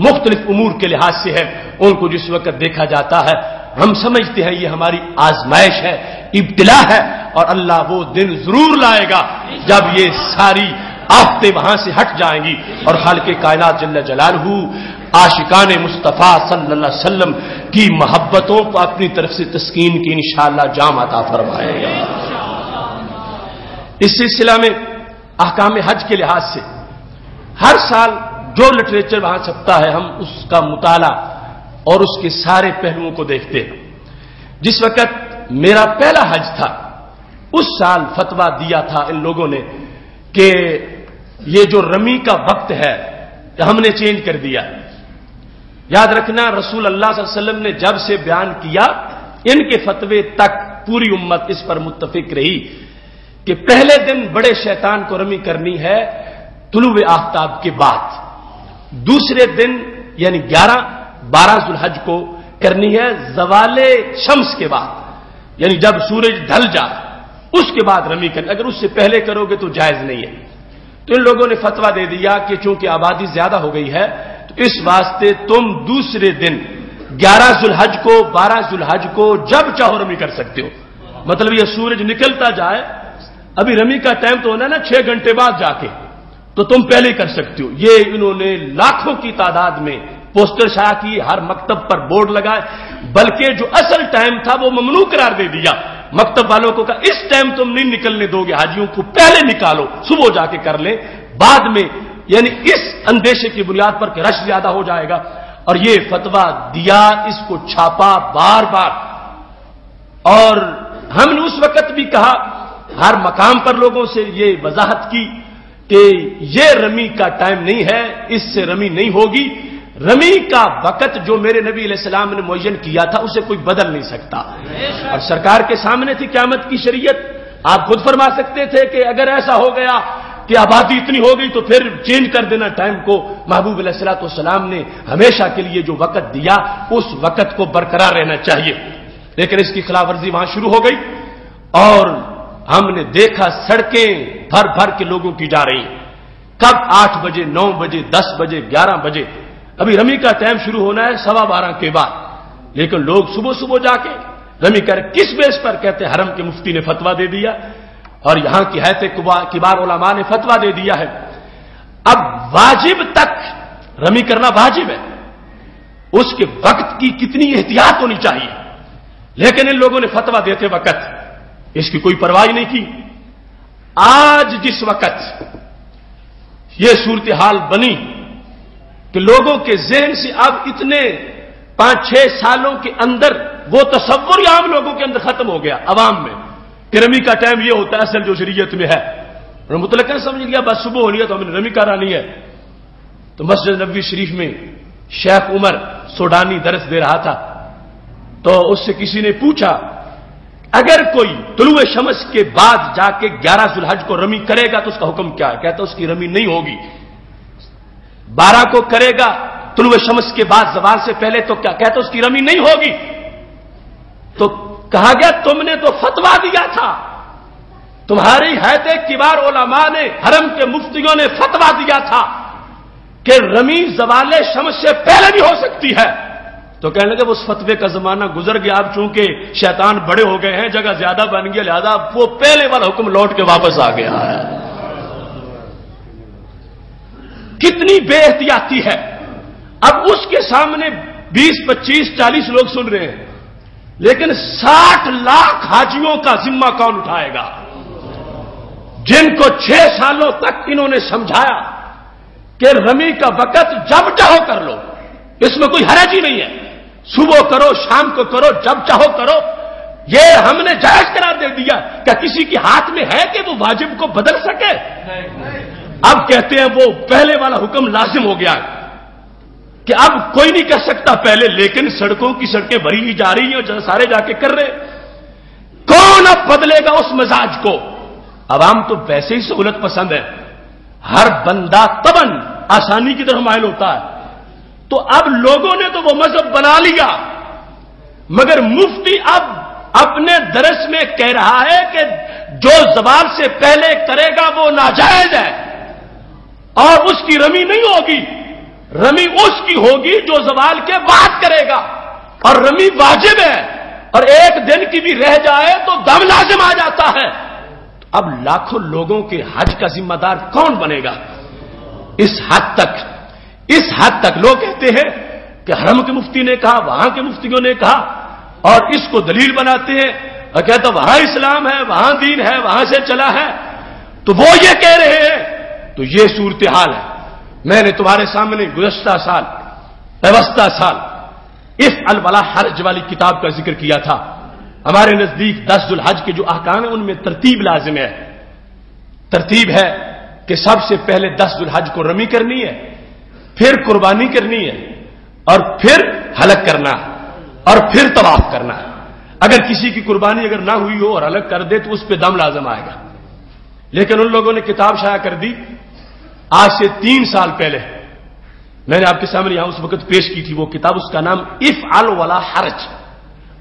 مختلف امور کے لحاظ سے ہے ان کو جس وقت دیکھا جاتا ہے ہم سمجھتے ہیں یہ ہماری آزمائش ہے, ابتلا ہے اور اللہ وہ دن ضرور لائے گا جب یہ ساری آفتیں وہاں سے ہٹ جائیں گی اور خالق کائنات جل جلالہ عاشقان مصطفیٰ صلی اللہ علیہ وسلم کی محبتوں کو اپنی طرف سے تسکین کی انشاءاللہ جام عطا فرمائے گا. اس سلسلہ میں احکام حج کے لحاظ سے ہر سال جو لٹریچر وہاں چھپتا ہے ہم اس کا مطالعہ اور اس کے سارے پہلوؤں کو دیکھتے ہیں۔ جس وقت میرا پہلا حج تھا اس سال فتویٰ دیا تھا ان لوگوں نے کہ یہ جو رمی کا وقت ہے ہم نے چینج کر دیا۔ یاد رکھنا رسول اللہ صلی اللہ علیہ وسلم نے جب سے بیان کیا ان کے فتوے تک پوری امت اس پر متفق رہی کہ پہلے دن بڑے شیطان کو رمی کرنی ہے طلوع آفتاب کے بعد، دوسرے دن یعنی 12 ذو الحج کو کرنی ہے زوال شمس کے بعد، یعنی جب سورج ڈھل جائے اس کے بعد رمی کرنی، اگر اس سے پہلے کرو گے تو جائز نہیں ہے۔ تو ان لوگوں نے فتویٰ دے دیا کہ چونکہ آبادی زیادہ ہو گئی ہے تو اس واسطے تم دوسرے دن 11 ذو الحج کو 12 ذو الحج کو جب چاہو رمی کر سکتے ہو۔ مطلب یہ سورج نکلتا جائے، ابھی رمی کا ٹائم تو ہونا نا 6 گھنٹے بعد جا کے، تو تم پہلے کر سکتے ہو۔ یہ انہوں نے لاکھوں کی تعداد میں پوسٹر شائع کی، ہر مکتب پر بورڈ لگائے، بلکہ جو اصل ٹائم تھا وہ ممنوع قرار دے دیا۔ مکتب والوں کو کہا اس ٹائم تم نہیں نکلنے دو گے، حاجیوں کو پہلے نکالو، صبح جا کے کر لیں بعد میں، یعنی اس اندیشے کی بنیاد پر کہ رش زیادہ ہو جائے گا۔ اور یہ فتویٰ دیا، اس کو چھاپا بار بار، اور ہم نے اس وقت بھی کہا ہر مقام پر لوگوں سے یہ وضاحت کی کہ یہ رمی کا ٹائم نہیں ہے، اس سے رمی نہیں ہوگی۔ رمی کا وقت جو میرے نبی علیہ السلام نے معین کیا تھا اسے کوئی بدل نہیں سکتا، اور سرکار کے سامنے تھی قیامت کی شریعت۔ آپ خود فرما سکتے تھے کہ اگر ایسا ہو گیا کہ آبادی اتنی ہو گئی تو پھر چینج کر دینا ٹائم کو۔ محبوب علیہ الصلوۃ والسلام نے ہمیشہ کے لیے جو وقت دیا اس وقت کو برقرار رہنا چاہیے، لیکن اس کی خلاف ورزی وہاں شروع ہو گئی، اور ہم نے دیکھا سڑکیں بھر بھر کے لوگوں کی جا رہی ہیں، کب 8 بجے 9 بجے 10 بجے 11 بجے، ابھی رمی کا ٹائم شروع ہونا ہے 12:15 کے بعد، لیکن لوگ صبح صبح جا کے رمی کر کس بیس پر؟ کہتے حرم کے مفتی نے فتویٰ دے دیا اور یہاں کی حیث کبار علماء نے فتویٰ دے دیا ہے۔ اب واجب تک رمی کرنا واجب ہے، اس کے وقت کی کتنی احتیاط ہونی چاہیے، لیکن ان لوگوں نے فتویٰ دیتے وقت اس کی کوئی پرواہ نہیں کی۔ آج جس وقت یہ صورتحال بنی کہ لوگوں کے ذہن سے اب اتنے 5-6 سالوں کے اندر وہ تصور عام لوگوں کے اندر ختم ہو گیا عوام میں کہ رمی کا ٹائم یہ ہوتا ہے اصل جو شریعت میں ہے، اور مطلق سمجھ لیا بس صبح ہونی ہے تو ہم نے رمی کرانی ہے۔ تو مسجد نبوی شریف میں شیخ عمر سوڈانی درس دے رہا تھا، تو اس سے کسی نے پوچھا اگر کوئی طلوع شمس کے بعد جا کے 11 ذو الحج کو رمی کرے گا تو اس کا حکم کیا ہے؟ کہتا اس کی رمی نہیں ہوگی۔ 12 کو کرے گا طلوع شمس کے بعد زوال سے پہلے تو کیا؟ کہتا اس کی رمی نہیں ہوگی۔ تو کہا گیا تم نے تو فتویٰ دیا تھا، تمہاری حیث کبار علماء نے حرم کے مفتیوں نے فتویٰ دیا تھا کہ رمی زوال شمس سے پہلے بھی ہو سکتی ہے۔ تو کہنے لگے اس فتوے کا زمانہ گزر گیا، اب چونکہ شیطان بڑے ہو گئے ہیں، جگہ زیادہ بن گیا، لہذا وہ پہلے والا حکم لوٹ کے واپس آ گیا ہے۔ کتنی بے احتیاطی ہے۔ اب اس کے سامنے 20 25 40 لوگ سن رہے ہیں، لیکن 60 لاکھ حاجیوں کا ذمہ کون اٹھائے گا جن کو 6 سالوں تک انہوں نے سمجھایا کہ رمی کا وقت جب چاہو کر لو، اس میں کوئی حرج ہی نہیں ہے، صبح کرو شام کو کرو جب چاہو کرو، یہ ہم نے جائز قرار دے دیا۔ کیا کسی کے ہاتھ میں ہے کہ وہ واجب کو بدل سکے؟ اب کہتے ہیں وہ پہلے والا حکم لازم ہو گیا کہ اب کوئی نہیں کر سکتا پہلے، لیکن سڑکوں کی سڑکیں بھری ہی جا رہی ہیں اور سارے جا کے کر رہے، کون اب بدلے گا اس مزاج کو؟ عوام تو ویسے ہی سہولت پسند ہے، ہر بندہ طبعاً آسانی کی طرف مائل ہوتا ہے، تو اب لوگوں نے تو وہ مذہب بنا لیا، مگر مفتی اب اپنے درس میں کہہ رہا ہے کہ جو زوال سے پہلے کرے گا وہ ناجائز ہے اور اس کی رمی نہیں ہوگی، رمی اس کی ہوگی جو زوال کے بعد کرے گا، اور رمی واجب ہے، اور ایک دن کی بھی رہ جائے تو دم لازم آ جاتا ہے۔ اب لاکھوں لوگوں کے حج کا ذمہ دار کون بنے گا؟ اس حد تک لوگ کہتے ہیں کہ حرم کے مفتی نے کہا، وہاں کے مفتیوں نے کہا، اور اس کو دلیل بناتے ہیں اور کہتا وہاں اسلام ہے، وہاں دین ہے، وہاں سے چلا ہے، تو وہ یہ کہہ رہے ہیں، تو یہ صورتحال ہے۔ میں نے تمہارے سامنے گزشتہ سال پیوستہ سال افعل ولا حرج والی کتاب کا ذکر کیا تھا. ہمارے نزدیک 10 ذو الحج کے جو احکام ہیں ان میں ترتیب لازم ہے. ترتیب ہے کہ سب سے پہلے 10 ذو الحج کو رمی کرنی ہے، پھر قربانی کرنی ہے، اور پھر حلق کرنا، اور پھر طواف کرنا. اگر کسی کی قربانی اگر نہ ہوئی ہو اور حلق کر دے تو اس پہ دم لازم آئے گا. لیکن ان لوگوں نے کتاب شائع کر دی آج سے 3 سال پہلے. میں نے آپ کے سامنے یہاں اس وقت پیش کی تھی وہ کتاب، اس کا نام افعل ولا حرج.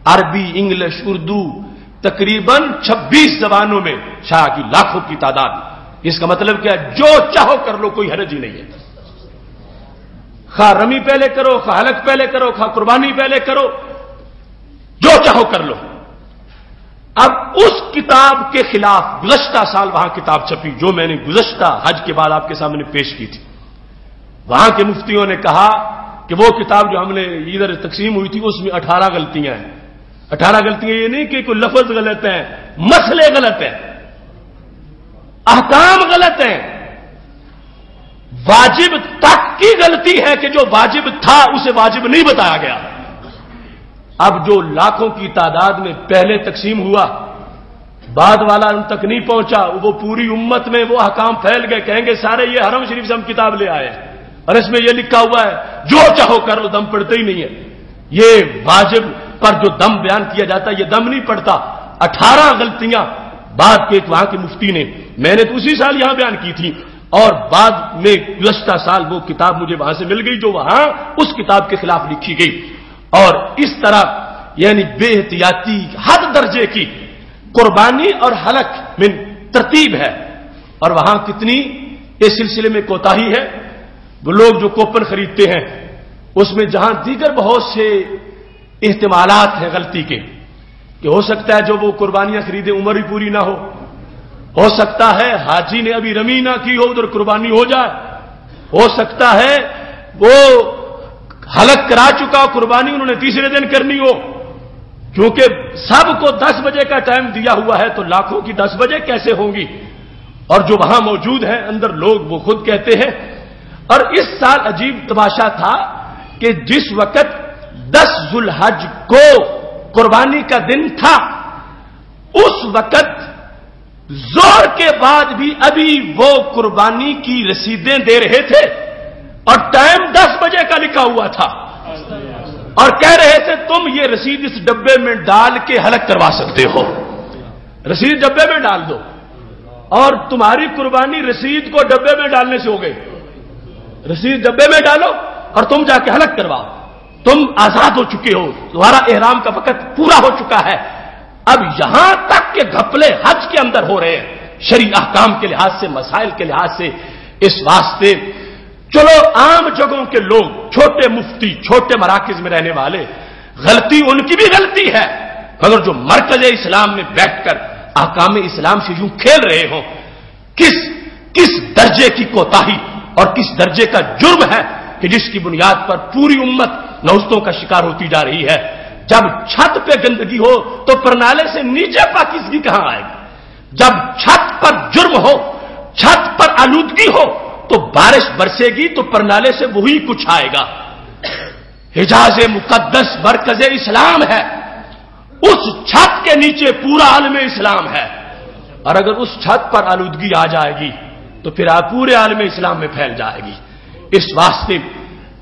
عربی، انگلش، اردو، تقریباً 26 زبانوں میں شائع کی، لاکھوں کی تعداد. اس کا مطلب کیا ہے؟ جو چاہو کر لو، کوئی حرج ہی نہیں ہے. خواہ رمی پہلے کرو، خواہ حلق پہلے کرو، خواہ قربانی پہلے کرو، جو چاہو کر لو. اب اس کتاب کے خلاف گزشتہ سال وہاں کتاب چھپی جو میں نے گزشتہ حج کے بعد آپ کے سامنے پیش کی تھی. وہاں کے مفتیوں نے کہا کہ وہ کتاب جو ہم نے ادھر تقسیم ہوئی تھی اس میں 18 غلطیاں ہیں. 18 غلطیاں یہ نہیں کہ کوئی لفظ غلط ہیں، مسئلے غلط ہیں، احکام غلط ہیں. واجب تک کی غلطی ہے کہ جو واجب تھا اسے واجب نہیں بتایا گیا. اب جو لاکھوں کی تعداد میں پہلے تقسیم ہوا، بعد والا ان تک نہیں پہنچا، وہ پوری امت میں وہ احکام پھیل گئے. کہیں گے سارے یہ حرم شریف سے ہم کتاب لے آئے ہیں اور اس میں یہ لکھا ہوا ہے جو چاہو کر لو، دم پڑتے ہی نہیں ہے. یہ واجب پر جو دم بیان کیا جاتا ہے یہ دم نہیں پڑتا. 18 غلطیاں بعد کے وہاں کے مفتی نے، میں نے تو اسی سال یہاں بیان کی تھی، اور بعد میں گزشتہ سال وہ کتاب مجھے وہاں سے مل گئی جو وہاں اس کتاب کے خلاف لکھی گئی. اور اس طرح یعنی بے احتیاطی حد درجے کی قربانی اور حلق میں ترتیب ہے. اور وہاں کتنی اس سلسلے میں کوتاہی ہے. وہ لوگ جو کوپن خریدتے ہیں اس میں جہاں دیگر بہت سے احتمالات ہیں غلطی کے، کہ ہو سکتا ہے جو وہ قربانیاں خریدے عمر ہی پوری نہ ہو سکتا ہے حاجی نے ابھی رمی نہ کی ہو ادھر قربانی ہو جائے، ہو سکتا ہے وہ حلق کرا چکا ہو، قربانی انہوں نے تیسرے دن کرنی ہو. کیونکہ سب کو 10 بجے کا ٹائم دیا ہوا ہے تو لاکھوں کی 10 بجے کیسے ہوں گی. اور جو وہاں موجود ہیں اندر لوگ وہ خود کہتے ہیں. اور اس سال عجیب تماشا تھا کہ جس وقت 10 ذو الحج کو قربانی کا دن تھا اس وقت زور کے بعد بھی ابھی وہ قربانی کی رسیدیں دے رہے تھے اور ٹائم 10 بجے کا لکھا ہوا تھا اور کہہ رہے تھے تم یہ رسید اس ڈبے میں ڈال کے حلق کروا سکتے ہو. رسید ڈبے میں ڈال دو، اور تمہاری قربانی رسید کو ڈبے میں ڈالنے سے ہو گئی. رسید ڈبے میں ڈالو اور تم جا کے حلق کرواؤ. تم آزاد ہو چکے ہو، تمہارا احرام کا وقت پورا ہو چکا ہے. اب یہاں تک کہ گھپلے حج کے اندر ہو رہے ہیں شرعی احکام کے لحاظ سے، مسائل کے لحاظ سے. اس واسطے چلو عام جگہوں کے لوگ، چھوٹے مفتی، چھوٹے مراکز میں رہنے والے، غلطی ان کی بھی غلطی ہے، مگر جو مرکز اسلام میں بیٹھ کر احکام اسلام سے یوں کھیل رہے ہوں، کس درجے کی کوتاہی اور کس درجے کا جرم ہے کہ جس کی بنیاد پر پوری امت نوستوں کا شکار ہوتی جا رہی ہے. جب چھت پہ گندگی ہو تو پرنالے سے نیچے پاکیزگی کہاں آئے گی؟ جب چھت پر جرم ہو، چھت پر آلودگی ہو تو بارش برسے گی تو پرنالے سے وہی کچھ آئے گا. حجاز مقدس مرکز اسلام ہے، اس چھت کے نیچے پورا عالم اسلام ہے، اور اگر اس چھت پر آلودگی آ جائے گی تو پھر آپ پورے عالم اسلام میں پھیل جائے گی. اس واسطے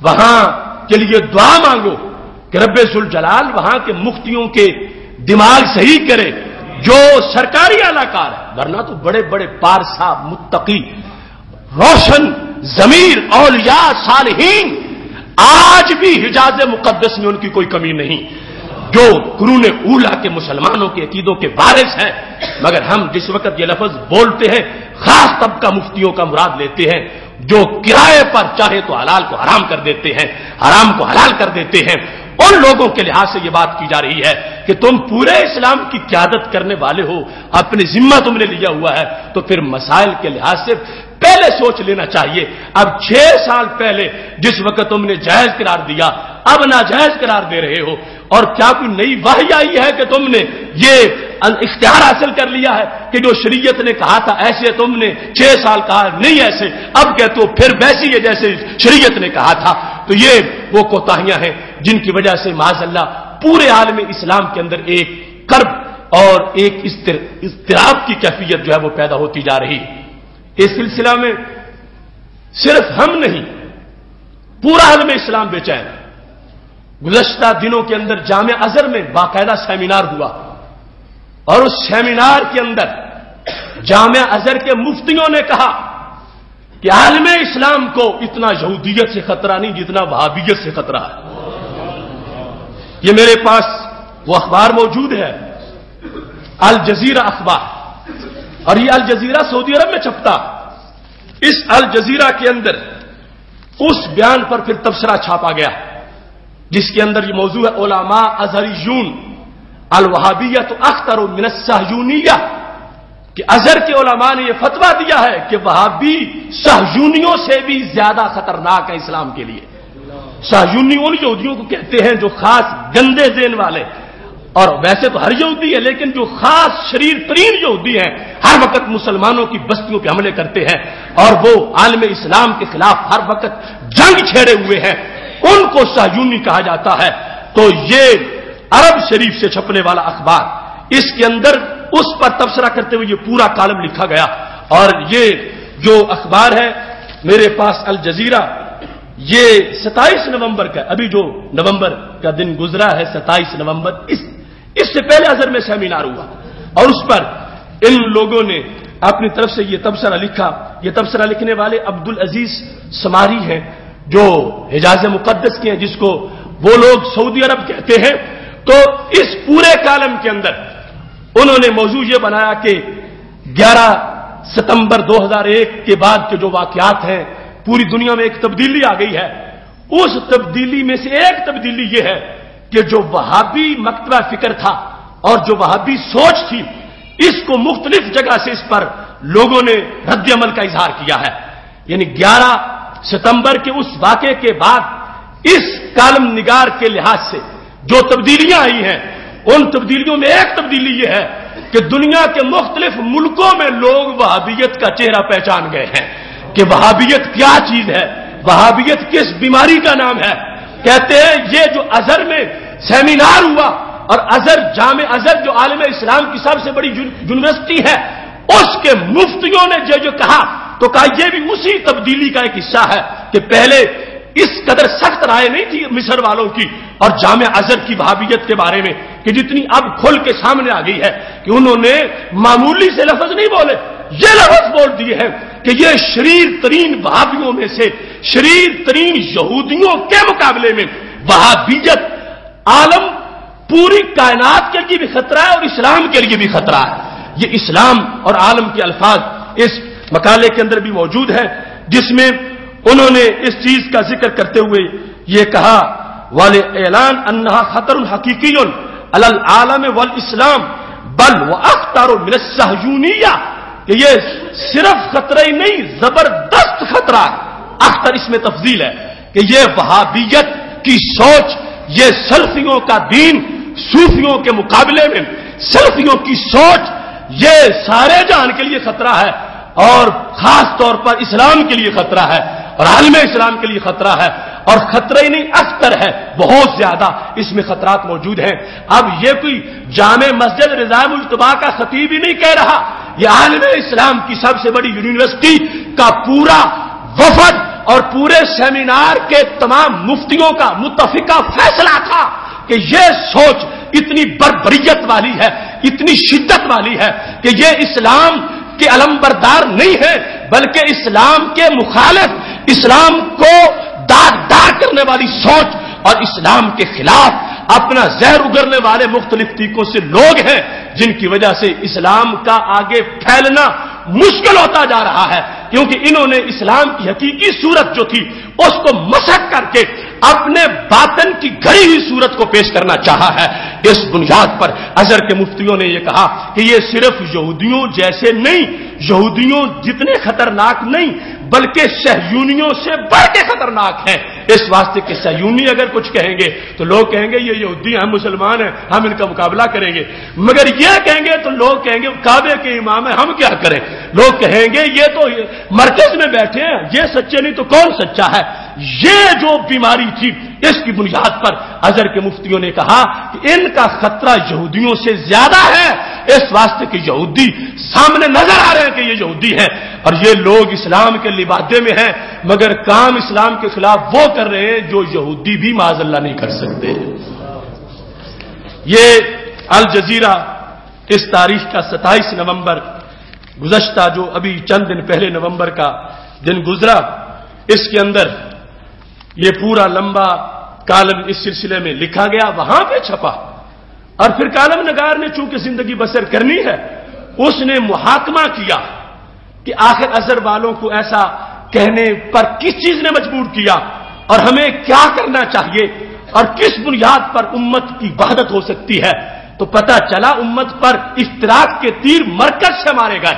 وہاں کے لیے دعا مانگو کہ رب ذوالجلال وہاں کے مفتیوں کے دماغ صحیح کرے جو سرکاری اعلاکار ہے، ورنہ تو بڑے بڑے پارسا، متقی، روشن ضمیر اولیاء صالحین آج بھی حجاز مقدس میں ان کی کوئی کمی نہیں، جو قرون اولا کے مسلمانوں کے عقیدوں کے وارث ہیں. مگر ہم جس وقت یہ لفظ بولتے ہیں خاص طبقہ مفتیوں کا مراد لیتے ہیں جو کرائے پر چاہے تو حلال کو حرام کر دیتے ہیں، حرام کو حلال کر دیتے ہیں. ان لوگوں کے لحاظ سے یہ بات کی جا رہی ہے کہ تم پورے اسلام کی قیادت کرنے والے ہو، اپنے ذمہ تم نے لیا ہوا ہے، تو پھر مسائل کے لحاظ سے پہلے سوچ لینا چاہیے. اب 6 سال پہلے جس وقت تم نے جائز قرار دیا اب ناجائز قرار دے رہے ہو. اور کیا کوئی نئی وحی آئی ہے کہ تم نے یہ اختیار حاصل کر لیا ہے کہ جو شریعت نے کہا تھا ایسے تم نے 6 سال کہا نہیں ایسے، اب کہتے ہو پھر ویسی ہے جیسے شریعت نے کہا تھا. تو یہ وہ کوتاہیاں ہیں جن کی وجہ سے معاذ اللہ پورے عالم اسلام کے اندر ایک کرب اور ایک اضطراب کی کیفیت جو ہے وہ پیدا ہوتی جا رہی. اس سلسلہ میں صرف ہم نہیں، پورا عالم اسلام بے چین. گزشتہ دنوں کے اندر جامعہ ازہر میں باقاعدہ سیمینار ہوا، اور اس سیمینار کے اندر جامعہ ازہر کے مفتیوں نے کہا کہ عالم اسلام کو اتنا یہودیت سے خطرہ نہیں جتنا وہابیت سے خطرہ ہے. یہ میرے پاس وہ اخبار موجود ہے، الجزیرہ اخبار، اور یہ الجزیرہ سعودی عرب میں چھپتا. اس الجزیرہ کے اندر اس بیان پر پھر تبصرہ چھاپا گیا جس کے اندر یہ موضوع ہے علماء ازہریون الوہابیۃ اخطر من الصہیونیہ، کہ ازہر کے علماء نے یہ فتویٰ دیا ہے کہ وہابی صہیونیوں سے بھی زیادہ خطرناک ہے اسلام کے لیے. صہیونی ان یہودیوں کو کہتے ہیں جو خاص گندے ذہن والے، اور ویسے تو ہر یہودی ہے لیکن جو خاص شریر ترین یہودی ہیں، ہر وقت مسلمانوں کی بستیوں پہ حملے کرتے ہیں اور وہ عالم اسلام کے خلاف ہر وقت جنگ چھیڑے ہوئے ہیں، ان کو صہیونی کہا جاتا ہے. تو یہ عرب شریف سے چھپنے والا اخبار، اس کے اندر اس پر تبصرہ کرتے ہوئے یہ پورا کالم لکھا گیا. اور یہ جو اخبار ہے میرے پاس الجزیرہ، یہ 27 نومبر کا، ابھی جو نومبر کا دن گزرا ہے 27 نومبر، اس سے پہلے ازہر میں سیمینار ہوا اور اس پر ان لوگوں نے اپنی طرف سے یہ تبصرہ لکھا. یہ تبصرہ لکھنے والے عبدالعزیز سماری ہیں جو حجاز مقدس کے ہیں، جس کو وہ لوگ سعودی عرب کہتے ہیں. تو اس پورے کالم کے اندر انہوں نے موضوع یہ بنایا کہ 11 ستمبر 2001 کے بعد کے جو واقعات ہیں، پوری دنیا میں ایک تبدیلی آ گئی ہے. اس تبدیلی میں سے ایک تبدیلی یہ ہے کہ جو وہابی مکتبہ فکر تھا اور جو وہابی سوچ تھی، اس کو مختلف جگہ سے اس پر لوگوں نے رد عمل کا اظہار کیا ہے. یعنی 11 ستمبر کے اس واقعے کے بعد اس کالم نگار کے لحاظ سے جو تبدیلیاں آئی ہیں، ان تبدیلیوں میں ایک تبدیلی یہ ہے کہ دنیا کے مختلف ملکوں میں لوگ وہابیت کا چہرہ پہچان گئے ہیں کہ وہابیت کیا چیز ہے، وہابیت کس بیماری کا نام ہے. کہتے ہیں یہ جو ازہر میں سیمینار ہوا، اور ازہر جامع ازہر جو عالم اسلام کی سب سے بڑی یونیورسٹی ہے، اس کے مفتیوں نے جو کہا تو کہا یہ بھی اسی تبدیلی کا ایک حصہ ہے کہ پہلے اس قدر سخت رائے نہیں تھی مصر والوں کی اور جامع ازہر کی وہابیت کے بارے میں کہ جتنی اب کھل کے سامنے آ گئی ہے کہ انہوں نے معمولی سے لفظ نہیں بولے، یہ لفظ بول دیے ہیں کہ یہ شریر ترین وہابیوں میں سے شریر ترین یہودیوں کے مقابلے میں وہابیت عالم پوری کائنات کے لیے بھی خطرہ ہے اور اسلام کے لیے بھی خطرہ ہے. یہ اسلام اور عالم کے الفاظ اس مقالے کے اندر بھی موجود ہے، جس میں انہوں نے اس چیز کا ذکر کرتے ہوئے یہ کہا والے اعلان انہا خطر حقیقی علی العالم والاسلام بل واخطر من الصہیونیہ، کہ یہ صرف خطرہ ہی نہیں زبردست خطرہ ہے. اختر اس میں تفضیل ہے کہ یہ وہابیت کی سوچ، یہ سلفیوں کا دین، صوفیوں کے مقابلے میں سلفیوں کی سوچ یہ سارے جہان کے لیے خطرہ ہے اور خاص طور پر اسلام کے لیے خطرہ ہے اور عالم اسلام کے لیے خطرہ ہے، اور خطرہ ہی نہیں اختر ہے، بہت زیادہ اس میں خطرات موجود ہیں. اب یہ کوئی جامع مسجد رضا مجتبیٰ کا خطیب ہی نہیں کہہ رہا، یہ عالم اسلام کی سب سے بڑی یونیورسٹی کا پورا وفد اور پورے سیمینار کے تمام مفتیوں کا متفقہ فیصلہ تھا کہ یہ سوچ اتنی بربریت والی ہے، اتنی شدت والی ہے کہ یہ اسلام کے علمبردار نہیں ہے بلکہ اسلام کے مخالف، اسلام کو داغدار کرنے والی سوچ اور اسلام کے خلاف اپنا زہر اگرنے والے مختلف طریقوں سے لوگ ہیں، جن کی وجہ سے اسلام کا آگے پھیلنا مشکل ہوتا جا رہا ہے، کیونکہ انہوں نے اسلام کی حقیقی صورت جو تھی اس کو مسخ کر کے اپنے باطن کی گھڑی ہوئی صورت کو پیش کرنا چاہا ہے. اس بنیاد پر ازہر کے مفتیوں نے یہ کہا کہ یہ صرف یہودیوں جیسے نہیں، یہودیوں جتنے خطرناک نہیں بلکہ صہیونیوں سے بڑھ کے خطرناک ہیں. اس واسطے کہ صہیونی اگر کچھ کہیں گے تو لوگ کہیں گے یہ یہودی ہیں، ہم مسلمان ہیں، ہم ان کا مقابلہ کریں گے، مگر یہ کہیں گے تو لوگ کہیں گے کعبے کے امام ہیں، ہم کیا کریں؟ لوگ کہیں گے یہ تو مرکز میں بیٹھے ہیں، یہ سچے نہیں تو کون سچا ہے؟ یہ جو بیماری تھی اس کی بنیاد پر ازہر کے مفتیوں نے کہا کہ ان کا خطرہ یہودیوں سے زیادہ ہے، اس واسطے کہ یہودی سامنے نظر آ رہے ہیں کہ یہ یہودی ہیں، اور یہ لوگ اسلام کے لبادے میں ہیں مگر کام اسلام کے خلاف وہ کر رہے ہیں جو یہودی بھی معاذ اللہ نہیں کر سکتے۔ یہ الجزیرہ اس تاریخ کا 27 نومبر گزشتہ جو ابھی چند دن پہلے نومبر کا دن گزرا، اس کے اندر یہ پورا لمبا کالم اس سلسلے میں لکھا گیا، وہاں پہ چھپا، اور پھر کالم نگار نے چونکہ زندگی بسر کرنی ہے اس نے محاکمہ کیا کہ آخر ازہر والوں کو ایسا کہنے پر کس چیز نے مجبور کیا اور ہمیں کیا کرنا چاہیے اور کس بنیاد پر امت کی وحدت ہو سکتی ہے۔ تو پتہ چلا امت پر افتراق کے تیر مرکز سے مارے گئے،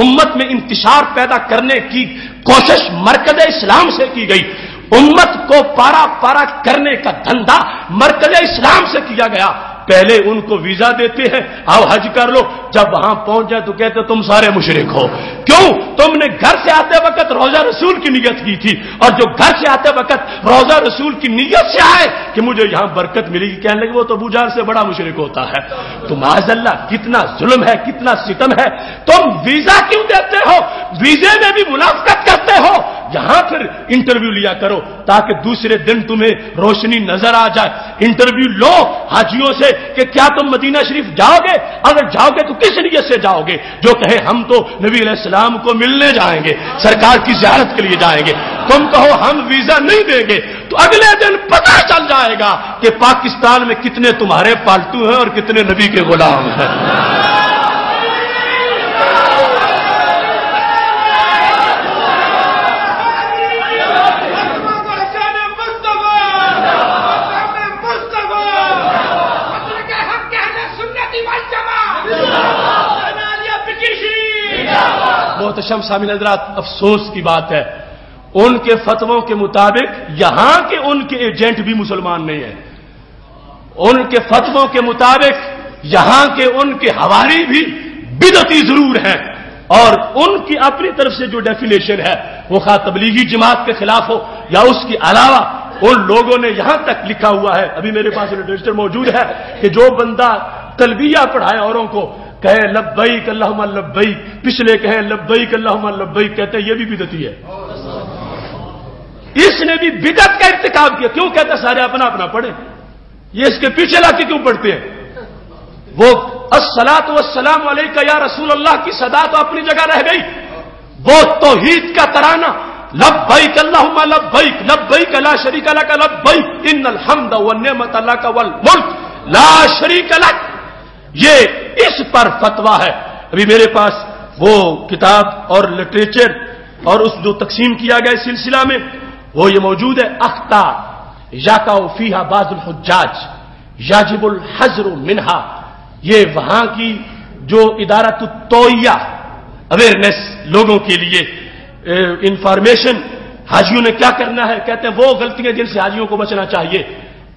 امت میں انتشار پیدا کرنے کی کوشش مرکز اسلام سے کی گئی، امت کو پارا پارا کرنے کا دھندا مرکز اسلام سے کیا گیا۔ پہلے ان کو ویزا دیتے ہیں، آؤ حج کر لو، جب وہاں پہنچ جائے تو کہتے تم سارے مشرک ہو، کیوں؟ تم نے گھر سے آتے وقت روزہ رسول کی نیت کی تھی، اور جو گھر سے آتے وقت روزہ رسول کی نیت سے آئے کہ مجھے یہاں برکت ملے گی، کہنے لگے وہ تو ابو جہل سے بڑا مشرک ہوتا ہے۔ تو معاذ اللہ کتنا ظلم ہے، کتنا ستم ہے۔ تم ویزا کیوں دیتے ہو؟ ویزے میں بھی منافقت کرتے ہو، یہاں پھر انٹرویو لیا کرو تاکہ دوسرے دن تمہیں روشنی نظر آ جائے۔ انٹرویو لو حاجیوں سے کہ کیا تم مدینہ شریف جاؤ گے؟ اگر جاؤ گے تو کس نیت سے جاؤ گے؟ جو کہے ہم تو نبی علیہ السلام کو ملنے جائیں گے، سرکار کی زیارت کے لیے جائیں گے، تم کہو ہم ویزا نہیں دیں گے، تو اگلے دن پتہ چل جائے گا کہ پاکستان میں کتنے تمہارے پالتو ہیں اور کتنے نبی کے غلام ہیں۔ محتشم سامعین حضرات، افسوس کی بات ہے ان کے فتووں کے مطابق یہاں کے ان کے ایجنٹ بھی مسلمان نہیں ہیں، ان کے فتووں کے مطابق یہاں کے ان کے حوالی بھی بدعتی ضرور ہیں، اور ان کی اپنی طرف سے جو ڈیفینیشن ہے وہ خواہ تبلیغی جماعت کے خلاف ہو یا اس کے علاوہ ان لوگوں نے یہاں تک لکھا ہوا ہے، ابھی میرے پاس لٹریچر موجود ہے کہ جو بندہ تلبیہ پڑھائے اوروں کو، کہے لبیک اللہم لبیک، پچھلے کہیں لبیک اللہم لبیک، کہتے ہیں یہ بھی بدعتی ہے۔ اس نے بھی بدعت کا ارتکاب کیا، کیوں کہتے ہیں سارے اپنا اپنا پڑھیں، یہ اس کے پیچھے لا کے کیوں پڑھتے ہیں؟ وہ الصلاۃ والسلام علیکہ یا رسول اللہ کی صدا تو اپنی جگہ رہ گئی، وہ توحید کا ترانہ لبیک اللہم لبیک لبیک لا شریک لک لبیک ان الحمد والنعمت لک والملک لا شریک لک، یہ اس پر فتویٰ ہے۔ ابھی میرے پاس وہ کتاب اور لٹریچر اور اس جو تقسیم کیا گیا اس سلسلہ میں وہ یہ موجود ہے، اخطاء یقع فیہا بعض الحجاج یجب الحذر منہا، یہ وہاں کی جو ادارۃ التوعیہ اویئرنیس لوگوں کے لیے انفارمیشن، حاجیوں نے کیا کرنا ہے، کہتے ہیں وہ غلطیاں جن سے حاجیوں کو بچنا چاہیے۔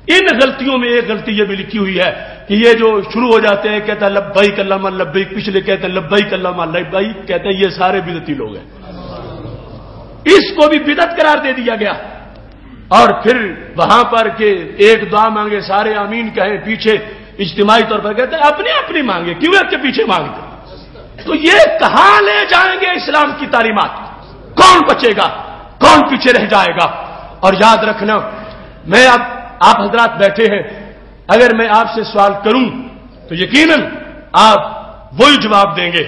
ان غلطیوں میں ایک غلطی یہ بھی لکھی ہوئی ہے کہ یہ جو شروع ہو جاتے ہیں کہتا ہے لبیک اللہم لبیک، پچھلے کہتے ہیں لبیک اللہم لبیک، کہتے ہیں یہ سارے بدعتی لوگ ہیں، اس کو بھی بدعت قرار دے دیا گیا۔ اور پھر وہاں پر کہ ایک دعا مانگے سارے آمین کہیں، پیچھے اجتماعی طور پر کہتے ہیں اپنی اپنی مانگے، کیوں ایک کے پیچھے مانگتے؟ تو یہ کہاں لے جائیں گے اسلام کی تعلیمات؟ کون بچے گا، کون پیچھے رہ جائے گا؟ اور یاد رکھنا، میں اب آپ حضرات بیٹھے ہیں، اگر میں آپ سے سوال کروں تو یقیناً آپ وہی جواب دیں گے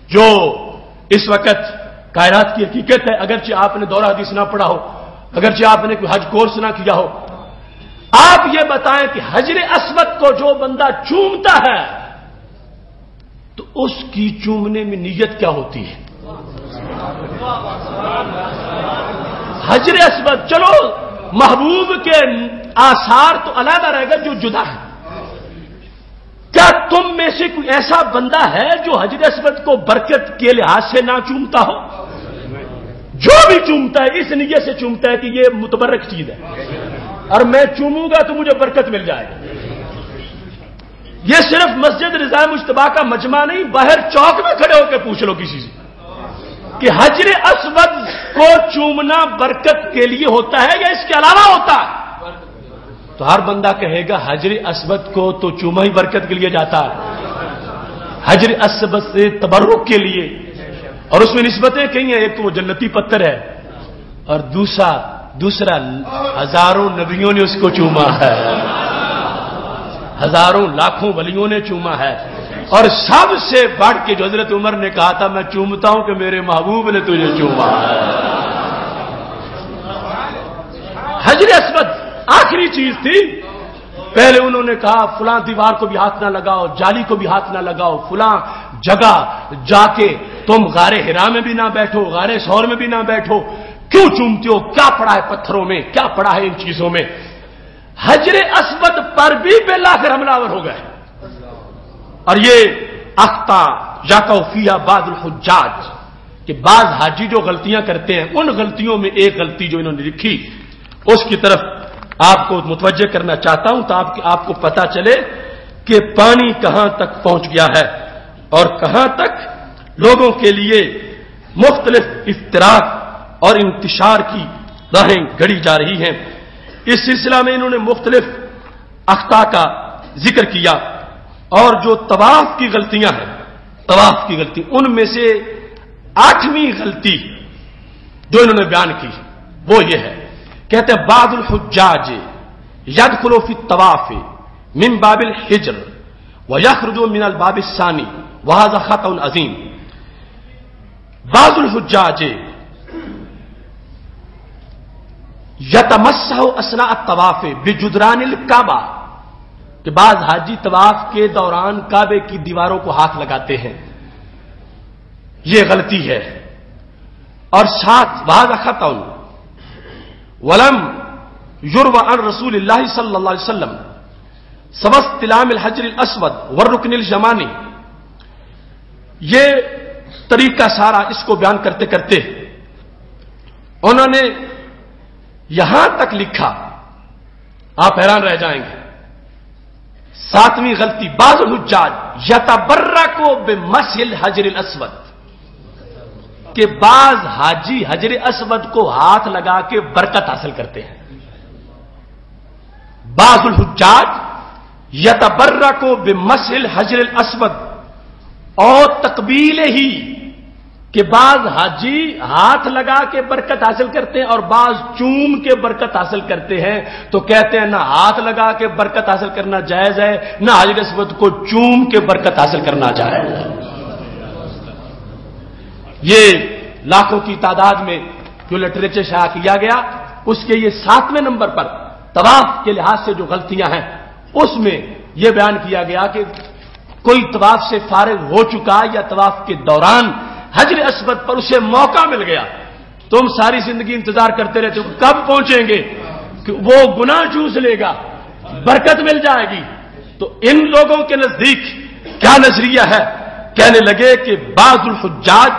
جو اس وقت کائنات کی حقیقت ہے، اگرچہ آپ نے دورہ حدیث نہ پڑھا ہو، اگرچہ آپ نے کوئی حج کورس نہ کیا ہو۔ آپ یہ بتائیں کہ حجر اسود کو جو بندہ چومتا ہے تو اس کی چومنے میں نیت کیا ہوتی ہے؟ حجر اسود، چلو محبوب کے آثار تو علیحدہ رہے گا جو جدا ہے، کیا تم میں سے کوئی ایسا بندہ ہے جو حجر اسود کو برکت کے لحاظ سے نہ چومتا ہو؟ جو بھی چومتا ہے اس نیت سے چومتا ہے کہ یہ متبرک چیز ہے اور میں چوموں گا تو مجھے برکت مل جائے گی۔ یہ صرف مسجد رضا مجتبیٰ کا مجمع نہیں، باہر چوک میں کھڑے ہو کے پوچھ لو کسی سے کہ حجر اسود کو چومنا برکت کے لیے ہوتا ہے یا اس کے علاوہ ہوتا ہے؟ تو ہر بندہ کہے گا حجر اسود کو تو چوما ہی برکت کے لیے جاتا ہے، حجر اسود سے تبرک کے لیے، اور اس میں نسبتیں کئی ہیں، ایک تو وہ جنتی پتھر ہے اور دوسرا ہزاروں نبیوں نے اس کو چوما ہے، ہزاروں لاکھوں ولیوں نے چوما ہے، اور سب سے بڑھ کے جو حضرت عمر نے کہا تھا میں چومتا ہوں کہ میرے محبوب نے تجھے چوما ہے۔ حجر اسود آخری چیز تھی۔ پہلے انہوں نے کہا فلاں دیوار کو بھی ہاتھ نہ لگاؤ، جالی کو بھی ہاتھ نہ لگاؤ، فلاں جگہ جا کے تم غار حرا میں بھی نہ بیٹھو، غار ثور میں بھی نہ بیٹھو، کیوں چومتے ہو؟ کیا پڑا ہے پتھروں میں، کیا پڑا ہے ان چیزوں میں؟ حجر اسود پر بھی بلا کر حملہ آور ہو گئے، اور یہ اخطا یقع فیہا بعض الحجاج کہ بعض حاجی جو غلطیاں کرتے ہیں، ان غلطیوں میں ایک غلطی جو انہوں نے لکھی اس کی طرف آپ کو متوجہ کرنا چاہتا ہوں تو آپ کو پتا چلے کہ پانی کہاں تک پہنچ گیا ہے اور کہاں تک لوگوں کے لیے مختلف افتراق اور انتشار کی راہیں گڑی جا رہی ہیں۔ اس سلسلہ میں انہوں نے مختلف اخطاء کا ذکر کیا، اور جو طواف کی غلطیاں ہیں، طواف کی غلطی، ان میں سے 8ویں غلطی جو انہوں نے بیان کی وہ یہ ہے، کہتے ہیں بعض الحجاج يدخل في الطواف من باب الحجر ويخرج من الباب الثاني وهذا خطأ عظيم۔ بعض الحجاج يتمسح اثناء الطواف بجدران الكعبہ کہ بعض حاجی طواف کے دوران کعبے کی دیواروں کو ہاتھ لگاتے ہیں، یہ غلطی ہے، اور ساتھ وهذا خطأ ولم يروى عن رسول اللہ صلی اللہ علیہ وسلم سوى استلام الحجر الاسود والرکن اليمانی۔ یہ طریقہ سارا اس کو بیان کرتے کرتے انہوں نے یہاں تک لکھا، آپ حیران رہ جائیں گے، 7ویں غلطی بعض الحجاج یتبرک بمسح الحجر الاسود کہ بعض حاجی حجر اسود کو ہاتھ لگا کے برکت حاصل کرتے ہیں۔ بعض الحجاج یتبرک بمسح الحجر الاسود، اور تقبیل ہی کہ بعض حاجی ہاتھ لگا کے برکت حاصل کرتے ہیں اور بعض چوم کے برکت حاصل کرتے ہیں، تو کہتے ہیں نہ ہاتھ لگا کے برکت حاصل کرنا جائز ہے، نہ حجر اسود کو چوم کے برکت حاصل کرنا جائز ہے۔ یہ لاکھوں کی تعداد میں جو لٹریچر شائع کیا گیا اس کے یہ 7ویں نمبر پر طواف کے لحاظ سے جو غلطیاں ہیں اس میں یہ بیان کیا گیا کہ کوئی طواف سے فارغ ہو چکا یا طواف کے دوران حجر اسود پر اسے موقع مل گیا، تم ساری زندگی انتظار کرتے رہتے ہو کب پہنچیں گے کہ وہ گناہ چوس لے گا، برکت مل جائے گی۔ تو ان لوگوں کے نزدیک کیا نظریہ ہے؟ کہنے لگے کہ بعض الحجاج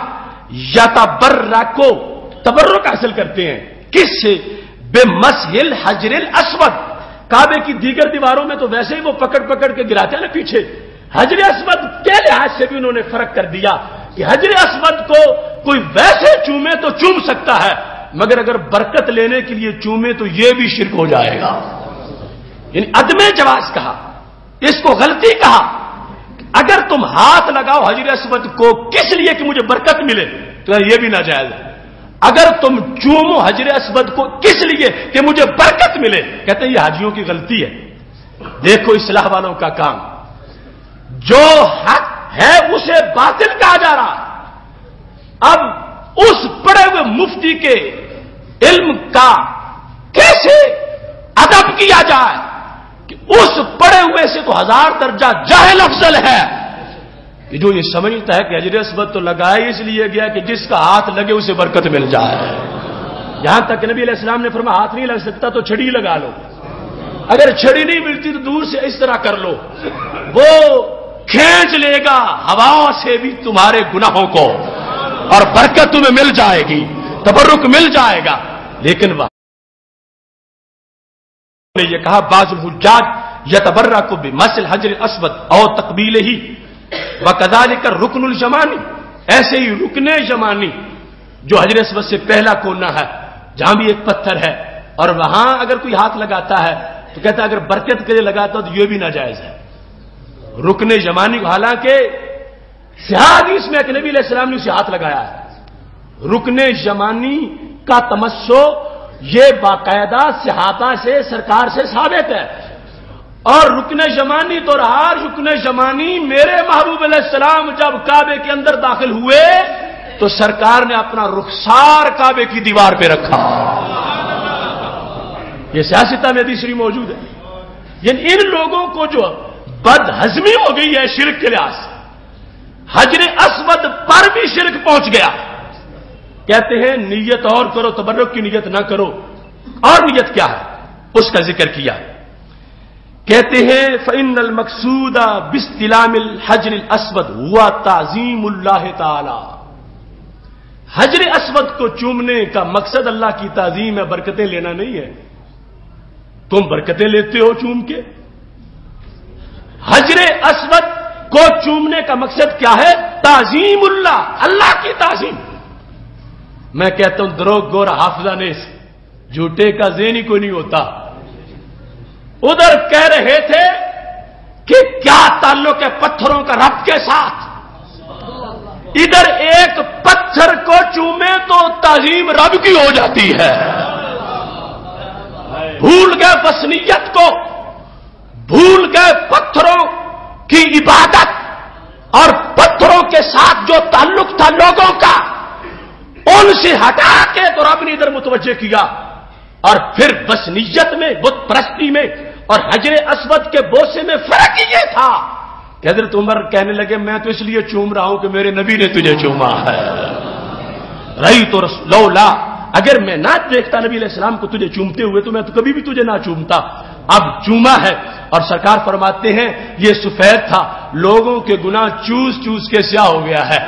یتبرکو تبرک حاصل کرتے ہیں، کس سے؟ بمسح الحجر الاسود، کعبے کی دیگر دیواروں میں تو ویسے ہی وہ پکڑ پکڑ کے گراتے ہیں نا پیچھے، حجر اسود کے لحاظ سے بھی انہوں نے فرق کر دیا کہ حجر اسود کو کوئی ویسے چومے تو چوم سکتا ہے، مگر اگر برکت لینے کے لیے چومے تو یہ بھی شرک ہو جائے گا، یعنی عدم جواز کہا، اس کو غلطی کہا۔ اگر تم ہاتھ لگاؤ حجر اسود کو کس لیے کہ مجھے برکت ملے تو یہ بھی ناجائز ہے، اگر تم چومو حجر اسود کو کس لیے کہ مجھے برکت ملے، کہتے ہیں یہ حاجیوں کی غلطی ہے۔ دیکھو اصلاح والوں کا کام، جو حق ہے اسے باطل کہا جا رہا، اب اس پڑے ہوئے مفتی کے علم کا کیسے ادب کیا جائے کہ اس پڑے ہوئے سے تو 1000 درجہ جاہل افضل ہے کہ جو یہ سمجھتا ہے کہ حجر اسود تو لگائے اس لیے گیا کہ جس کا ہاتھ لگے اسے برکت مل جائے، یہاں تک نبی علیہ السلام نے فرمایا ہاتھ نہیں لگ سکتا تو چھڑی لگا لو، اگر چھڑی نہیں ملتی تو دور سے اس طرح کر لو، وہ کھینچ لے گا ہوا سے بھی تمہارے گناہوں کو اور برکت تمہیں مل جائے گی۔ تبرک مل جائے گا. لیکن وہ نے یہ کہا بعض الحجاج یتبرک بمس الحجر الاسود اور تقبیلہ ہی وکذالک الرکن الجمانی، ایسے ہی رکن یمانی جو حجر اسود سے پہلا کونا ہے جہاں بھی ایک پتھر ہے، اور وہاں اگر کوئی ہاتھ لگاتا ہے تو کہتا ہے اگر برکت کے لیے لگاتا تو یہ بھی ناجائز ہے. رکن یمانی کو حالانکہ صحیح حدیث میں کہ نبی علیہ السلام نے اسے ہاتھ لگایا ہے. رکن یمانی کا تمسو یہ باقاعدہ صحابہ سے سرکار سے ثابت ہے. اور رکن یمانی تو رہا رکن یمانی میرے محبوب علیہ السلام جب کعبے کے اندر داخل ہوئے تو سرکار نے اپنا رخسار کعبے کی دیوار پہ رکھا. یہ سیاستہ میں تیسری موجود ہے. یعنی ان لوگوں کو جو بد ہضمی ہو گئی ہے شرک کے لحاظ سے، حجر اسود پر بھی شرک پہنچ گیا. کہتے ہیں نیت اور کرو، تبرک کی نیت نہ کرو. اور نیت کیا ہے اس کا ذکر کیا. کہتے ہیں فَإِنَّ الْمَقْصُودَ بِاسْتِلَامِ الْحَجْرِ الْأَسْوَدِ هُوَ تَعْظِيمُ اللَّهِ تَعَالَى. حجر اسود کو چومنے کا مقصد اللہ کی تعظیم ہے، برکتیں لینا نہیں ہے. تم برکتیں لیتے ہو چوم کے. حجر اسود کو چومنے کا مقصد کیا ہے؟ تعظیم اللہ، اللہ کی تعظیم. میں کہتا ہوں دروغ گور حافظہ نیس، جھوٹے کا ذہن ہی کوئی نہیں ہوتا. ادھر کہہ رہے تھے کہ کیا تعلق ہے پتھروں کا رب کے ساتھ، ادھر ایک پتھر کو چومے تو تعظیم رب کی ہو جاتی ہے. بھول گئے وثنیت کو، بھول گئے پتھروں کی عبادت اور پتھروں کے ساتھ جو تعلق تھا لوگوں کا، ان سے ہٹا کے تو رب نے ادھر متوجہ کیا. اور پھر وثنیت میں، بت پرستی میں اور حجر اسود کے بوسے میں فرق یہ تھا کہ حضرت عمر کہنے لگے میں تو اس لیے چوم رہا ہوں کہ میرے نبی نے تجھے چوما ہے. رہی تو لولا، اگر میں نہ دیکھتا نبی علیہ السلام کو تجھے چومتے ہوئے تو میں تو کبھی بھی تجھے نہ چومتا. اب چوما ہے. اور سرکار فرماتے ہیں یہ سفید تھا، لوگوں کے گناہ چوس چوس کے سیاہ ہو گیا ہے.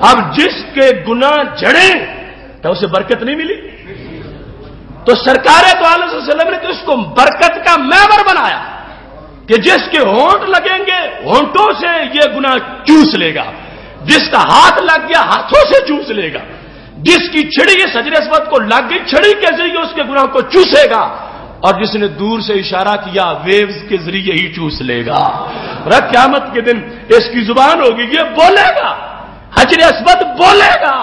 اب جس کے گناہ جڑیں تو اسے برکت نہیں ملی. تو سرکار تو علیہ وسلم نے تو اس کو برکت کا محور بنایا کہ جس کے ہونٹ لگیں گے ہونٹوں سے یہ گناہ چوس لے گا، جس کا ہاتھ لگ گیا ہاتھوں سے چوس لے گا، جس کی چھڑی اس حجر اسود کو لگ گئی چھڑی کے ذریعے اس کے گناہ کو چوسے گا، اور جس نے دور سے اشارہ کیا ویوز کے ذریعے ہی چوس لے گا. قیامت کے دن اس کی زبان ہوگی، یہ بولے گا، حجر اسود بولے گا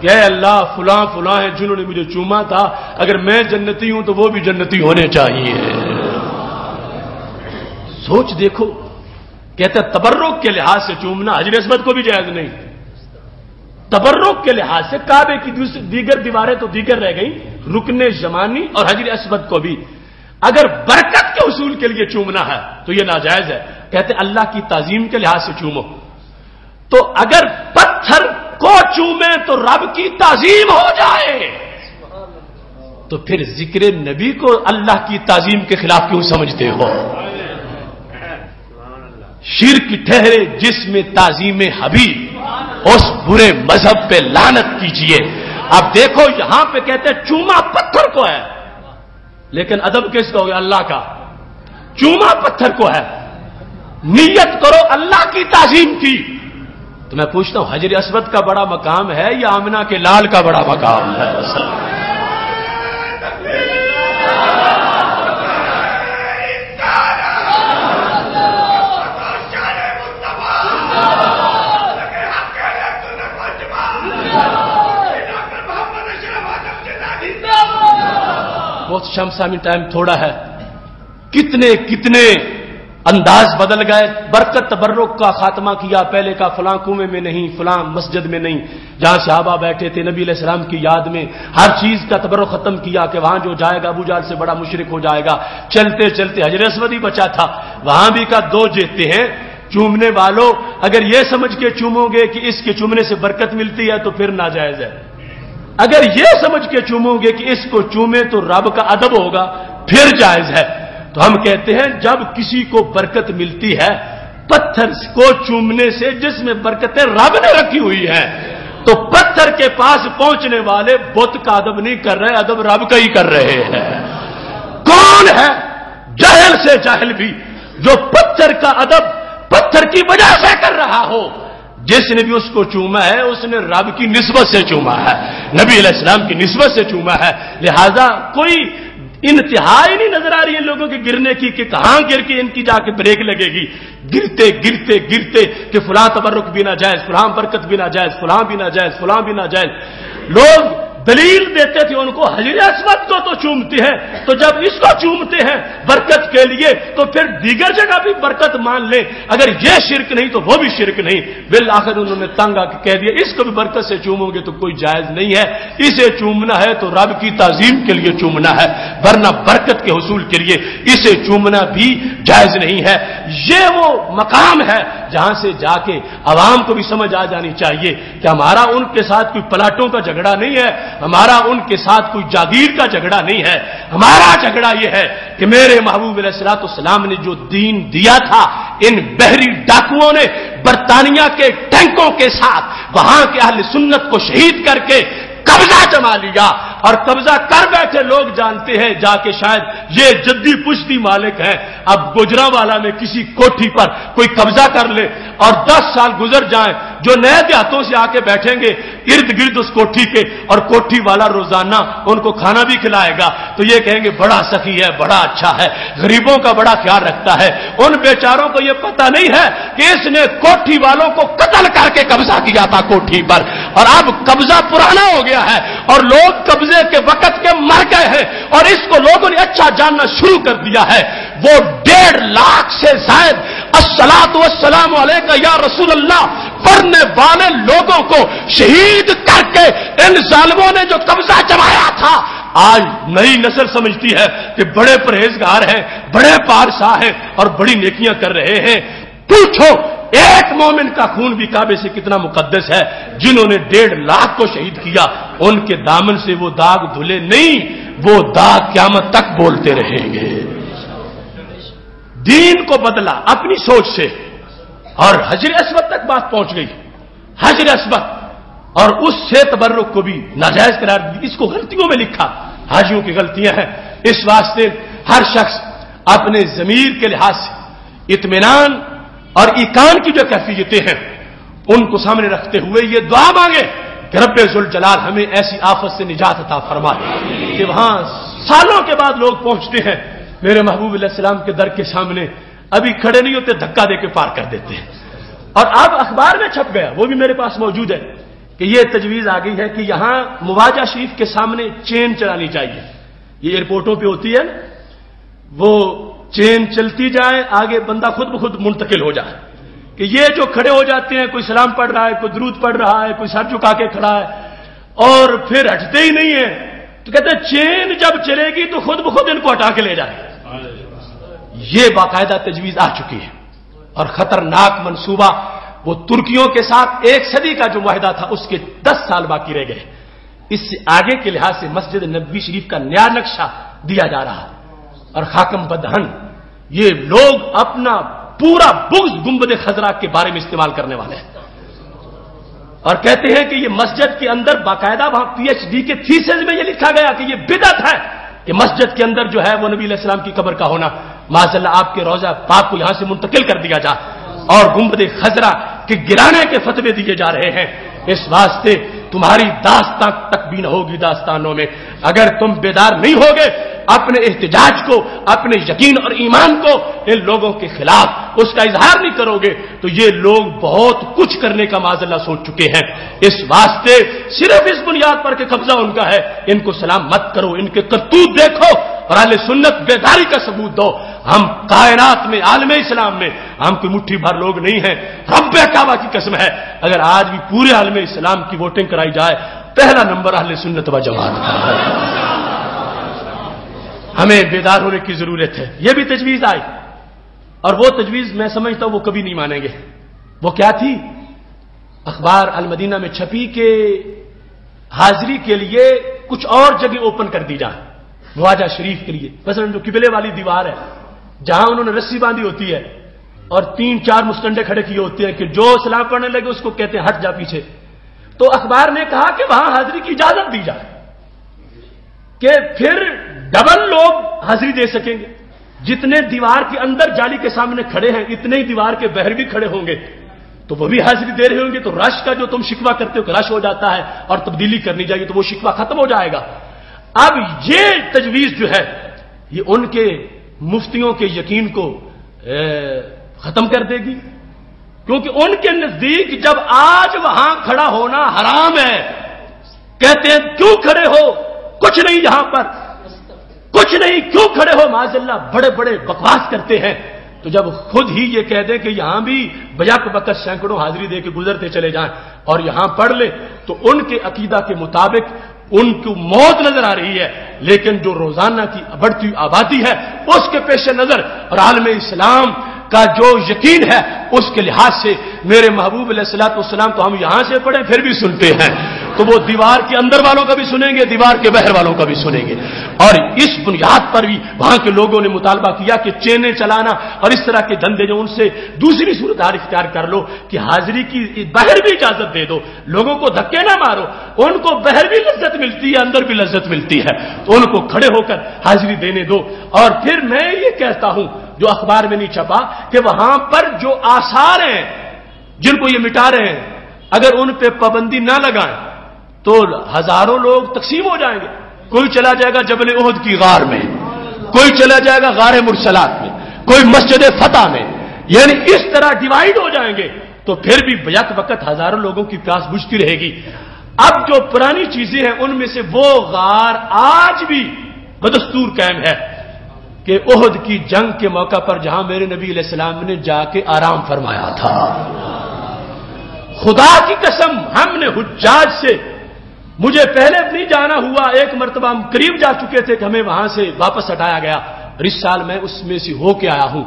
کہ اے اللہ فلاں فلاں ہیں جنہوں نے مجھے چوما تھا، اگر میں جنتی ہوں تو وہ بھی جنتی ہونے چاہیے. سوچ دیکھو، کہتے ہیں تبرک کے لحاظ سے چومنا حجر اسود کو بھی جائز نہیں. تبرک کے لحاظ سے کعبے کی دیگر دیواریں تو دیگر رہ گئیں، رکن یمانی اور حجر اسود کو بھی. اگر برکت کے حصول کے لیے چومنا ہے تو یہ ناجائز ہے. کہتے ہیں اللہ کی تعظیم کے لحاظ سے چومو. تو اگر پتھر کو چومے تو رب کی تعظیم ہو جائے تو پھر ذکر نبی کو اللہ کی تعظیم کے خلاف کیوں سمجھتے ہو؟ شرک ٹھہرے جس میں تعظیم حبیب، اس برے مذہب پہ لعنت کیجئے. اب دیکھو یہاں پہ کہتے ہیں چوما پتھر کو ہے، لیکن ادب کس کا ہو گیا؟ اللہ کا. چوما پتھر کو ہے، نیت کرو اللہ کی تعظیم کی. تو میں پوچھتا ہوں حجر اسود کا بڑا مقام ہے یا آمنہ کے لال کا بڑا مقام ہے؟ بہت شمسامی ٹائم تھوڑا ہے، کتنے کتنے انداز بدل گئے. برکت تبرک کا خاتمہ کیا، پہلے کا فلاں کنویں میں نہیں، فلاں مسجد میں نہیں، جہاں صحابہ بیٹھے تھے نبی علیہ السلام کی یاد میں ہر چیز کا تبرک ختم کیا کہ وہاں جو جائے گا ابو جہل سے بڑا مشرک ہو جائے گا. چلتے چلتے حجر اسود ہی بچا تھا، وہاں بھی کا دو جیتے ہیں. چومنے والوں اگر یہ سمجھ کے چومو گے کہ اس کے چومنے سے برکت ملتی ہے تو پھر ناجائز ہے. اگر یہ سمجھ کے چومو گے کہ اس کو چومے تو رب کا ادب ہوگا پھر جائز ہے. تو ہم کہتے ہیں جب کسی کو برکت ملتی ہے پتھر کو چومنے سے جس میں برکتیں رب نے رکھی ہوئی ہیں، تو پتھر کے پاس پہنچنے والے بت کا ادب نہیں کر رہے، ادب رب کا ہی کر رہے ہیں۔ کون ہے جاہل سے جاہل بھی جو پتھر کا ادب پتھر کی وجہ سے کر رہا ہو؟ جس نے بھی اس کو چوما ہے اس نے رب کی نسبت سے چوما ہے، نبی علیہ السلام کی نسبت سے چوما ہے۔ لہذا کوئی انتہائی نہیں نظر آ رہی ہے لوگوں کے گرنے کی کہ کہاں گر کے ان کی جا کے بریک لگے گی، گرتے گرتے گرتے کہ فلاں تبرک بھی ناجائز، فلاں برکت بھی ناجائز، فلاں بھی ناجائز، فلاں بھی ناجائز۔ لوگ دلیل دیتے تھے ان کو حجر اسود کو تو چومتے ہیں، تو جب اس کو چومتے ہیں برکت کے لیے تو پھر دیگر جگہ بھی برکت مان لیں، اگر یہ شرک نہیں تو وہ بھی شرک نہیں۔ بالآخر انہوں نے تنگ آ کے کہہ دیا اس کو بھی برکت سے چومو گے تو کوئی جائز نہیں ہے، اسے چومنا ہے تو رب کی تعظیم کے لیے چومنا ہے، ورنہ برکت کے حصول کے لیے اسے چومنا بھی جائز نہیں ہے۔ یہ وہ مقام ہے جہاں سے جا کے عوام کو بھی سمجھ آ جانی چاہیے کہ ہمارا ان کے ساتھ کوئی پلاٹوں کا جھگڑا نہیں ہے، ہمارا ان کے ساتھ کوئی جاگیر کا جھگڑا نہیں ہے، ہمارا جھگڑا یہ ہے کہ میرے محبوب علیہ الصلوۃ والسلام نے جو دین دیا تھا ان بحری ڈاکوؤں نے برطانیہ کے ٹینکوں کے ساتھ وہاں کے اہل سنت کو شہید کر کے قبضہ جما لیا، اور قبضہ کر بیٹھے لوگ جانتے ہیں جا کے شاید یہ جدی پشتی مالک ہے۔ اب گجرانوالہ میں کسی کوٹھی پر کوئی قبضہ کر لے اور 10 سال گزر جائیں، جو نئے دیہاتوں سے آ کے بیٹھیں گے ارد گرد اس کوٹھی کے، اور کوٹھی والا روزانہ ان کو کھانا بھی کھلائے گا تو یہ کہیں گے بڑا سخی ہے، بڑا اچھا ہے، غریبوں کا بڑا خیال رکھتا ہے۔ ان بیچاروں کو یہ پتہ نہیں ہے کہ اس نے کوٹھی والوں کو قتل کر کے قبضہ کیا تھا کوٹھی پر، اور اب قبضہ پرانا ہو گیا ہے اور لوگ قبضے کے وقت کے مر گئے ہیں، اور اس کو لوگوں نے اچھا جاننا شروع کر دیا ہے۔ وہ 1.5 لاکھ سے زائد الصلاۃ والسلام علیکہ یا رسول اللہ پڑھنے والے لوگوں کو شہید کر کے ان ظالموں نے جو قبضہ جمایا تھا، آج نئی نسل سمجھتی ہے کہ بڑے پرہیزگار ہیں، بڑے پارسا ہیں اور بڑی نیکیاں کر رہے ہیں۔ پوچھو ایک مومن کا خون بھی کعبے سے کتنا مقدس ہے؟ جنہوں نے 1.5 لاکھ کو شہید کیا ان کے دامن سے وہ داغ دھلے نہیں، وہ داغ قیامت تک بولتے رہیں گے۔ دین کو بدلا اپنی سوچ سے اور حجر اسود تک بات پہنچ گئی، حجر اسود، اور اس سے تبرک کو بھی ناجائز قرار دی، اس کو غلطیوں میں لکھا، حاجیوں کی غلطیاں ہیں۔ اس واسطے ہر شخص اپنے ضمیر کے لحاظ سے اطمینان اور ایقان کی جو کیفیتیں ہیں ان کو سامنے رکھتے ہوئے یہ دعا مانگے کہ رب ذوالجلال ہمیں ایسی آفت سے نجات عطا فرمائے کہ وہاں سالوں کے بعد لوگ پہنچتے ہیں میرے محبوب علیہ السلام کے در کے سامنے، ابھی کھڑے نہیں ہوتے، دھکا دے کے پار کر دیتے ہیں۔ اور اب اخبار میں چھپ گیا، وہ بھی میرے پاس موجود ہے، کہ یہ تجویز آ گئی ہے کہ یہاں مواجہ شریف کے سامنے چین چلانی چاہیے۔ یہ ایئرپورٹوں پہ ہوتی ہے، وہ چین چلتی جائے، آگے بندہ خود بخود منتقل ہو جائے، کہ یہ جو کھڑے ہو جاتے ہیں، کوئی سلام پڑھ رہا ہے، کوئی درود پڑھ رہا ہے، کوئی سر جھکا کے کھڑا ہے اور پھر ہٹتے ہی نہیں ہے، تو کہتے ہیں چین جب چلے گی تو خود بخود ان کو ہٹا کے لے جائے۔ یہ باقاعدہ تجویز آ چکی ہے، اور خطرناک منصوبہ وہ ترکیوں کے ساتھ 1 صدی کا جو معاہدہ تھا اس کے 10 سال باقی رہ گئے۔ اس سے آگے کے لحاظ سے مسجد نبوی شریف کا نیا نقشہ دیا جا رہا ہے، اور خاکم بدہن یہ لوگ اپنا پورا بغض گنبد خضرا کے بارے میں استعمال کرنے والے ہیں، اور کہتے ہیں کہ یہ مسجد کے اندر باقاعدہ وہاں PhD کے تھیسز میں یہ لکھا گیا کہ یہ بدعت ہے کہ مسجد کے اندر جو ہے وہ نبی علیہ السلام کی قبر کا ہونا، معاذ اللہ آپ کے روضہ پاک کو یہاں سے منتقل کر دیا جائے، اور گنبد خضرا کے گرانے کے فتوے دیے جا رہے ہیں۔ اس واسطے تمہاری داستان تک بھی نہ ہوگی داستانوں میں اگر تم بیدار نہیں ہوگے، اپنے احتجاج کو، اپنے یقین اور ایمان کو ان لوگوں کے خلاف اس کا اظہار نہیں کرو گے تو یہ لوگ بہت کچھ کرنے کا معاذ اللہ سوچ چکے ہیں۔ اس واسطے صرف اس بنیاد پر کہ قبضہ ان کا ہے ان کو سلام مت کرو، ان کے کرتوت دیکھو اور اہل سنت بیداری کا ثبوت دو۔ ہم کائنات میں، عالم اسلام میں ہم کوئی مٹھی بھر لوگ نہیں ہیں، رب کعبہ کی قسم ہے اگر آج بھی پورے عالم اسلام کی ووٹنگ کرائی جائے پہلا نمبر اہل سنت و جماعت کا ہے۔ ہمیں بیدار ہونے کی ضرورت ہے۔ یہ بھی تجویز آئی، اور وہ تجویز میں سمجھتا ہوں وہ کبھی نہیں مانیں گے۔ وہ کیا تھی؟ اخبار المدینہ میں چھپی کہ حاضری کے لیے کچھ اور جگہ اوپن کر دی جائے مواجہ شریف کے لیے، مثلا جو قبلے والی دیوار ہے جہاں انہوں نے رسی باندھی ہوتی ہے اور 3-4 مستنڈے کھڑے کیے ہوتے ہیں کہ جو سلام پڑھنے لگے اس کو کہتے ہیں ہٹ جا پیچھے، تو اخبار نے کہا کہ وہاں حاضری کی اجازت دی جائے کہ پھر ڈبل لوگ حاضری دے سکیں گے. جتنے دیوار کے اندر جالی کے سامنے کھڑے ہیں اتنے ہی دیوار کے باہر بھی کھڑے ہوں گے تو وہ بھی حاضری دے رہے ہوں گے. تو رش کا جو تم شکوہ کرتے ہو کہ رش ہو جاتا ہے اور تبدیلی کرنی چاہیے تو وہ شکوہ ختم ہو جائے گا. اب یہ تجویز جو ہے یہ ان کے مفتیوں کے یقین کو ختم کر دے گی, کیونکہ ان کے نزدیک جب آج وہاں کھڑا ہونا حرام ہے, کہتے ہیں کیوں کھڑے ہو, کچھ نہیں یہاں پر, کچھ نہیں, کیوں کھڑے ہو, معاذ اللہ بڑے بڑے بکواس کرتے ہیں. تو جب خود ہی یہ کہہ دیں کہ یہاں بھی بیک وقت سینکڑوں حاضری دے کے گزرتے چلے جائیں اور یہاں پڑھ لیں, تو ان کے عقیدہ کے مطابق ان کو موت نظر آ رہی ہے, لیکن جو روزانہ کی بڑھتی آبادی ہے اس کے پیش نظر اور عالم اسلام کا جو یقین ہے اس کے لحاظ سے میرے محبوب علیہ الصلوۃ والسلام تو ہم یہاں سے پڑھیں پھر بھی سنتے ہیں, تو وہ دیوار کے اندر والوں کا بھی سنیں گے, دیوار کے باہر والوں کا بھی سنیں گے. اور اس بنیاد پر بھی وہاں کے لوگوں نے مطالبہ کیا کہ چینیں چلانا اور اس طرح کے دھندے جو ان سے دوسری صورتحال اختیار کر لو کہ حاضری کی باہر بھی اجازت دے دو, لوگوں کو دھکے نہ مارو, ان کو باہر بھی لذت ملتی ہے اندر بھی لذت ملتی ہے, تو ان کو کھڑے ہو کر حاضری دینے دو. اور پھر میں یہ کہتا ہوں جو اخبار میں نہیں چھپا کہ وہاں پر جو آثار ہیں جن کو یہ مٹا رہے ہیں اگر ان پہ پابندی نہ لگائیں تو ہزاروں لوگ تقسیم ہو جائیں گے. کوئی چلا جائے گا جبل احد کی غار میں, کوئی چلا جائے گا غار مرسلات میں, کوئی مسجد فتح میں, یعنی اس طرح ڈیوائیڈ ہو جائیں گے تو پھر بھی بیک وقت ہزاروں لوگوں کی پیاس بجھتی رہے گی. اب جو پرانی چیزیں ہیں ان میں سے وہ غار آج بھی بدستور قائم ہے کہ احد کی جنگ کے موقع پر جہاں میرے نبی علیہ السلام نے جا کے آرام فرمایا تھا. خدا کی قسم ہم نے حجاج سے, مجھے پہلے نہیں جانا ہوا, ایک مرتبہ ہم قریب جا چکے تھے کہ ہمیں وہاں سے واپس ہٹایا گیا, اور اس سال میں اس میں سے ہو کے آیا ہوں.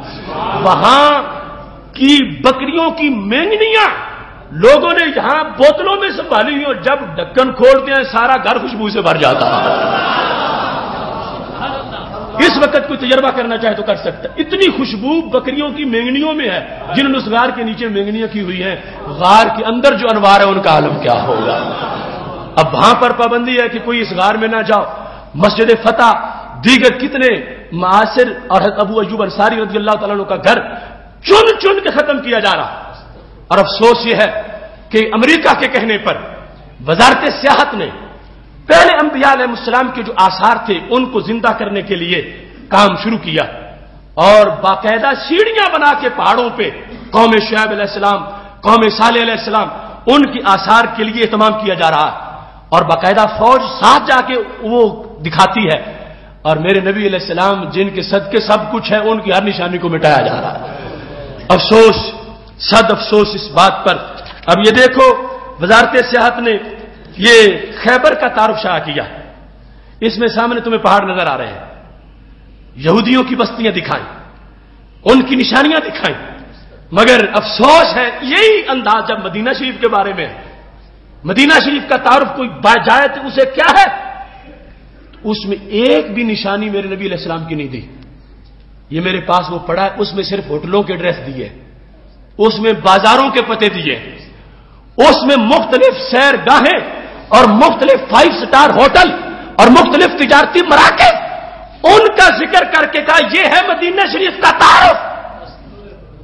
وہاں کی بکریوں کی مینگنیاں لوگوں نے یہاں بوتلوں میں سنبھالی ہوئی, اور جب ڈھکن کھولتے ہیں سارا گھر خوشبو سے بھر جاتا ہے. اس وقت کوئی تجربہ کرنا چاہے تو کر سکتا ہے. اتنی خوشبو بکریوں کی مینگنیوں میں ہے جنہوں نے اس غار کے نیچے مینگنیاں کی ہوئی ہیں. غار کے اندر جو انوار ہے ان کا عالم کیا ہوگا. اب وہاں پر پابندی ہے کہ کوئی اس غار میں نہ جاؤ. مسجد فتح, دیگر کتنے معاصر اور ابو ایوب انصاری رضی اللہ تعالیٰ عنہ کا گھر چن چن کے ختم کیا جا رہا. اور افسوس یہ ہے کہ امریکہ کے کہنے پر وزارت سیاحت نے پہلے انبیاء علیہ السلام کے جو آثار تھے ان کو زندہ کرنے کے لیے کام شروع کیا, اور باقاعدہ سیڑھیاں بنا کے پہاڑوں پہ قوم شعیب علیہ السلام, قوم صالح علیہ السلام, ان کی آثار کے لیے اہتمام کیا جا رہا ہے, اور باقاعدہ فوج ساتھ جا کے وہ دکھاتی ہے. اور میرے نبی علیہ السلام جن کے صدقے سب کچھ ہے ان کی ہر نشانی کو مٹایا جا رہا ہے. افسوس, صد افسوس اس بات پر. اب یہ دیکھو وزارت سیاحت نے یہ خیبر کا تعارف شائع کیا, اس میں سامنے تمہیں پہاڑ نظر آ رہے ہیں, یہودیوں کی بستیاں دکھائیں, ان کی نشانیاں دکھائیں, مگر افسوس ہے یہی انداز جب مدینہ شریف کے بارے میں, مدینہ شریف کا تعارف کوئی جائے تو اسے کیا ہے, اس میں ایک بھی نشانی میرے نبی علیہ السلام کی نہیں دی. یہ میرے پاس وہ پڑا ہے, اس میں صرف ہوٹلوں کے ایڈریس دیے, اس میں بازاروں کے پتے دیے, اس میں مختلف سیر گاہیں اور مختلف 5 سٹار ہوٹل اور مختلف تجارتی مراکز, ان کا ذکر کر کے کہا یہ ہے مدینہ شریف کا تعارف.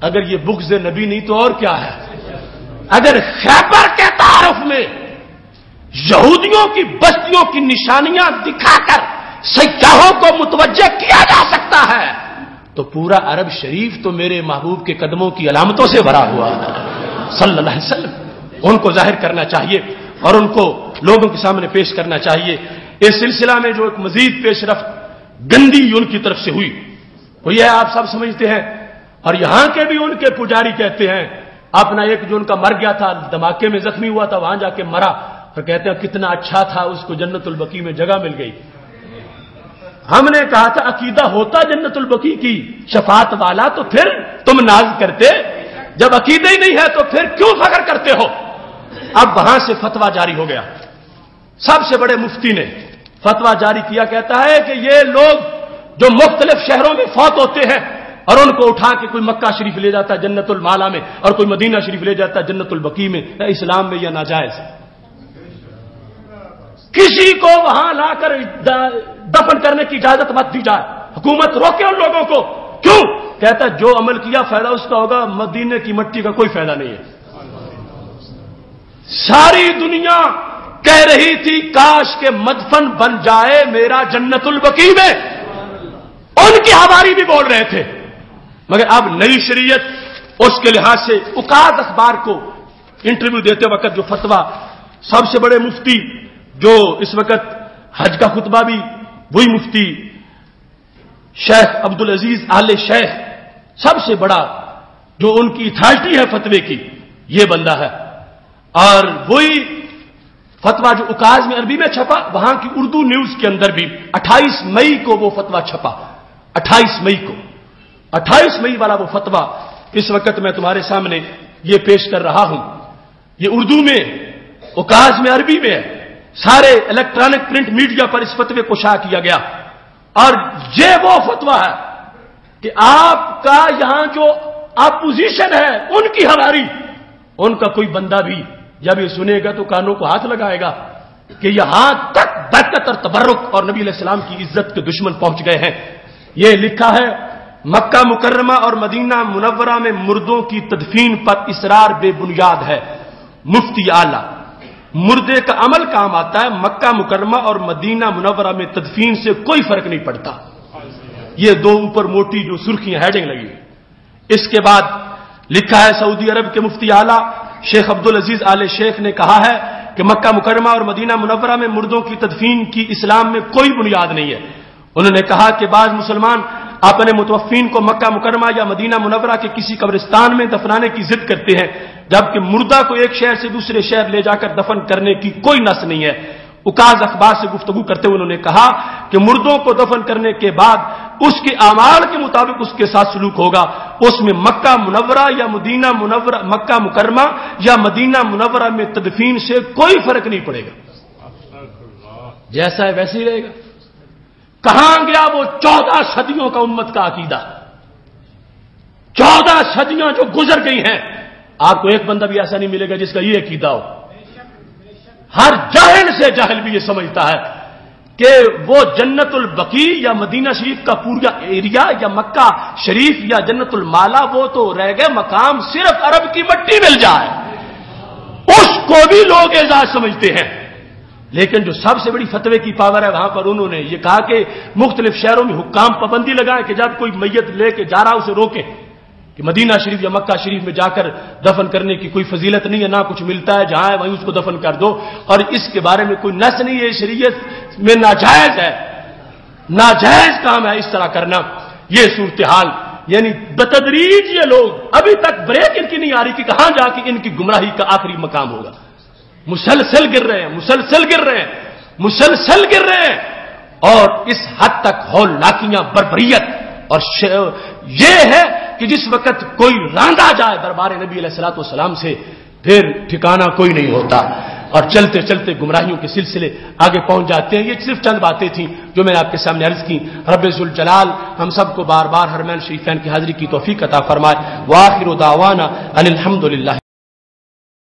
اگر یہ بغض نبی نہیں تو اور کیا ہے. اگر خیبر کے تعارف میں یہودیوں کی بستیوں کی نشانیاں دکھا کر سیاحوں کو متوجہ کیا جا سکتا ہے تو پورا عرب شریف تو میرے محبوب کے قدموں کی علامتوں سے بھرا ہوا ہے صلی اللہ علیہ وسلم. ان کو ظاہر کرنا چاہیے اور ان کو لوگوں کے سامنے پیش کرنا چاہیے. اس سلسلہ میں جو ایک مزید پیش رفت گندی ان کی طرف سے ہوئی وہ یہ آپ سب سمجھتے ہیں, اور یہاں کے بھی ان کے پجاری کہتے ہیں, اپنا ایک جو ان کا مر گیا تھا دھماکے میں زخمی ہوا تھا وہاں جا کے مرا, اور کہتے ہیں کتنا اچھا تھا اس کو جنت البقیع میں جگہ مل گئی. ہم نے کہا تھا عقیدہ ہوتا جنت البقیع کی شفاعت والا تو پھر تم ناز کرتے, جب عقیدہ ہی نہیں ہے تو پھر کیوں فخر کرتے ہو. اب وہاں سے فتویٰ جاری ہو گیا, سب سے بڑے مفتی نے فتویٰ جاری کیا, کہتا ہے کہ یہ لوگ جو مختلف شہروں میں فوت ہوتے ہیں اور ان کو اٹھا کے کوئی مکہ شریف لے جاتا ہے جنت المالا میں اور کوئی مدینہ شریف لے جاتا ہے جنت البقیع میں, اسلام میں یہ ناجائز ہے. کسی کو وہاں لا کر دفن کرنے کی اجازت مت دی جائے، حکومت روکے ان لوگوں کو. کیوں؟ کہتا ہے جو عمل کیا فائدہ اس کا ہوگا، مدینے کی مٹی کا کوئی فائدہ نہیں ہے. ساری دنیا کہہ رہی تھی کاش کے مدفن بن جائے میرا جنت البقیع میں، ان کی ہماری بھی بول رہے تھے. مگر اب نئی شریعت، اس کے لحاظ سے اوقات اخبار کو انٹرویو دیتے وقت جو فتویٰ سب سے بڑے مفتی جو اس وقت حج کا خطبہ بھی وہی مفتی شیخ عبدالعزیز آل شیخ، سب سے بڑا جو ان کی اتھارٹی ہے فتوے کی، یہ بندہ ہے. اور وہی فتویٰ جو اوقاز میں عربی میں چھپا، وہاں کی اردو نیوز کے اندر بھی 28 مئی کو وہ فتویٰ چھپا. 28 مئی کو 28 مئی والا وہ فتویٰ اس وقت میں تمہارے سامنے یہ پیش کر رہا ہوں. یہ اردو میں، اوقاز میں عربی میں ہے. سارے الیکٹرانک پرنٹ میڈیا پر اس فتوے کو شائع کیا گیا. اور یہ وہ فتویٰ ہے کہ آپ کا یہاں جو اپوزیشن ہے ان کی ہماری، ان کا کوئی بندہ بھی جب یہ سنے گا تو کانوں کو ہاتھ لگائے گا کہ یہاں تک برکت اور تبرک اور نبی علیہ السلام کی عزت کے دشمن پہنچ گئے ہیں. یہ لکھا ہے مکہ مکرمہ اور مدینہ منورہ میں مردوں کی تدفین پر اصرار بے بنیاد ہے. مفتی اعلیٰ، مردے کا عمل کام آتا ہے، مکہ مکرمہ اور مدینہ منورہ میں تدفین سے کوئی فرق نہیں پڑتا. یہ دو اوپر موٹی جو سرخیاں ہیڈنگ لگی. اس کے بعد لکھا ہے سعودی عرب کے مفتی اعلیٰ شیخ عبدالعزیز آل شیخ نے کہا ہے کہ مکہ مکرمہ اور مدینہ منورہ میں مردوں کی تدفین کی اسلام میں کوئی بنیاد نہیں ہے. انہوں نے کہا کہ بعض مسلمان اپنے متوفین کو مکہ مکرمہ یا مدینہ منورہ کے کسی قبرستان میں دفنانے کی ضد کرتے ہیں، جبکہ مردہ کو ایک شہر سے دوسرے شہر لے جا کر دفن کرنے کی کوئی نص نہیں ہے. اوقاز اخبار سے گفتگو کرتے ہوئے انہوں نے کہا کہ مردوں کو دفن کرنے کے بعد اس کے اعمال کے مطابق اس کے ساتھ سلوک ہوگا. اس میں مکہ منورہ یا مدینہ منورہ، مکہ مکرمہ یا مدینہ منورہ میں تدفین سے کوئی فرق نہیں پڑے گا، جیسا ہے ویسے ہی رہے گا. کہاں گیا وہ 14 صدیوں کا امت کا عقیدہ؟ 14 صدیاں جو گزر گئی ہیں، آپ کو ایک بندہ بھی ایسا نہیں ملے گا جس کا یہ عقیدہ ہو. ہر جاہل سے جاہل بھی یہ سمجھتا ہے کہ وہ جنت البقیع یا مدینہ شریف کا پورا ایریا یا مکہ شریف یا جنت المالا وہ تو رہ گئے مقام صرف عرب کی مٹی مل جائے، اس کو بھی لوگ اعزاز سمجھتے ہیں. لیکن جو سب سے بڑی فتوے کی پاور ہے وہاں پر انہوں نے یہ کہا کہ مختلف شہروں میں حکام پابندی لگائیں کہ جب کوئی میت لے کے جا رہا اسے روکیں کہ مدینہ شریف یا مکہ شریف میں جا کر دفن کرنے کی کوئی فضیلت نہیں ہے، نہ کچھ ملتا ہے، جہاں ہے وہیں اس کو دفن کر دو. اور اس کے بارے میں کوئی نص نہیں ہے، شریعت میں ناجائز ہے، ناجائز کام ہے اس طرح کرنا. یہ صورتحال یعنی بتدریج یہ لوگ ابھی تک بریک ان کی نہیں آ رہی کہ کہاں جا کے ان کی گمراہی کا آخری مقام ہوگا. مسلسل گر رہے ہیں، مسلسل گر رہے ہیں، مسلسل گر رہے ہیں. اور اس حد تک ہولناکیاں، بربریت اور یہ ہے کہ جس وقت کوئی راندہ جائے دربار نبی علیہ الصلوۃ والسلام سے پھر ٹھکانہ کوئی نہیں ہوتا، اور چلتے چلتے گمراہیوں کے سلسلے آگے پہنچ جاتے ہیں. یہ صرف چند باتیں تھیں جو میں نے آپ کے سامنے عرض کی. رب ذوالجلال ہم سب کو بار بار حرمین شریفین کی حاضری کی توفیق عطا فرمائے. وآخر دعوانا ان الحمد للہ.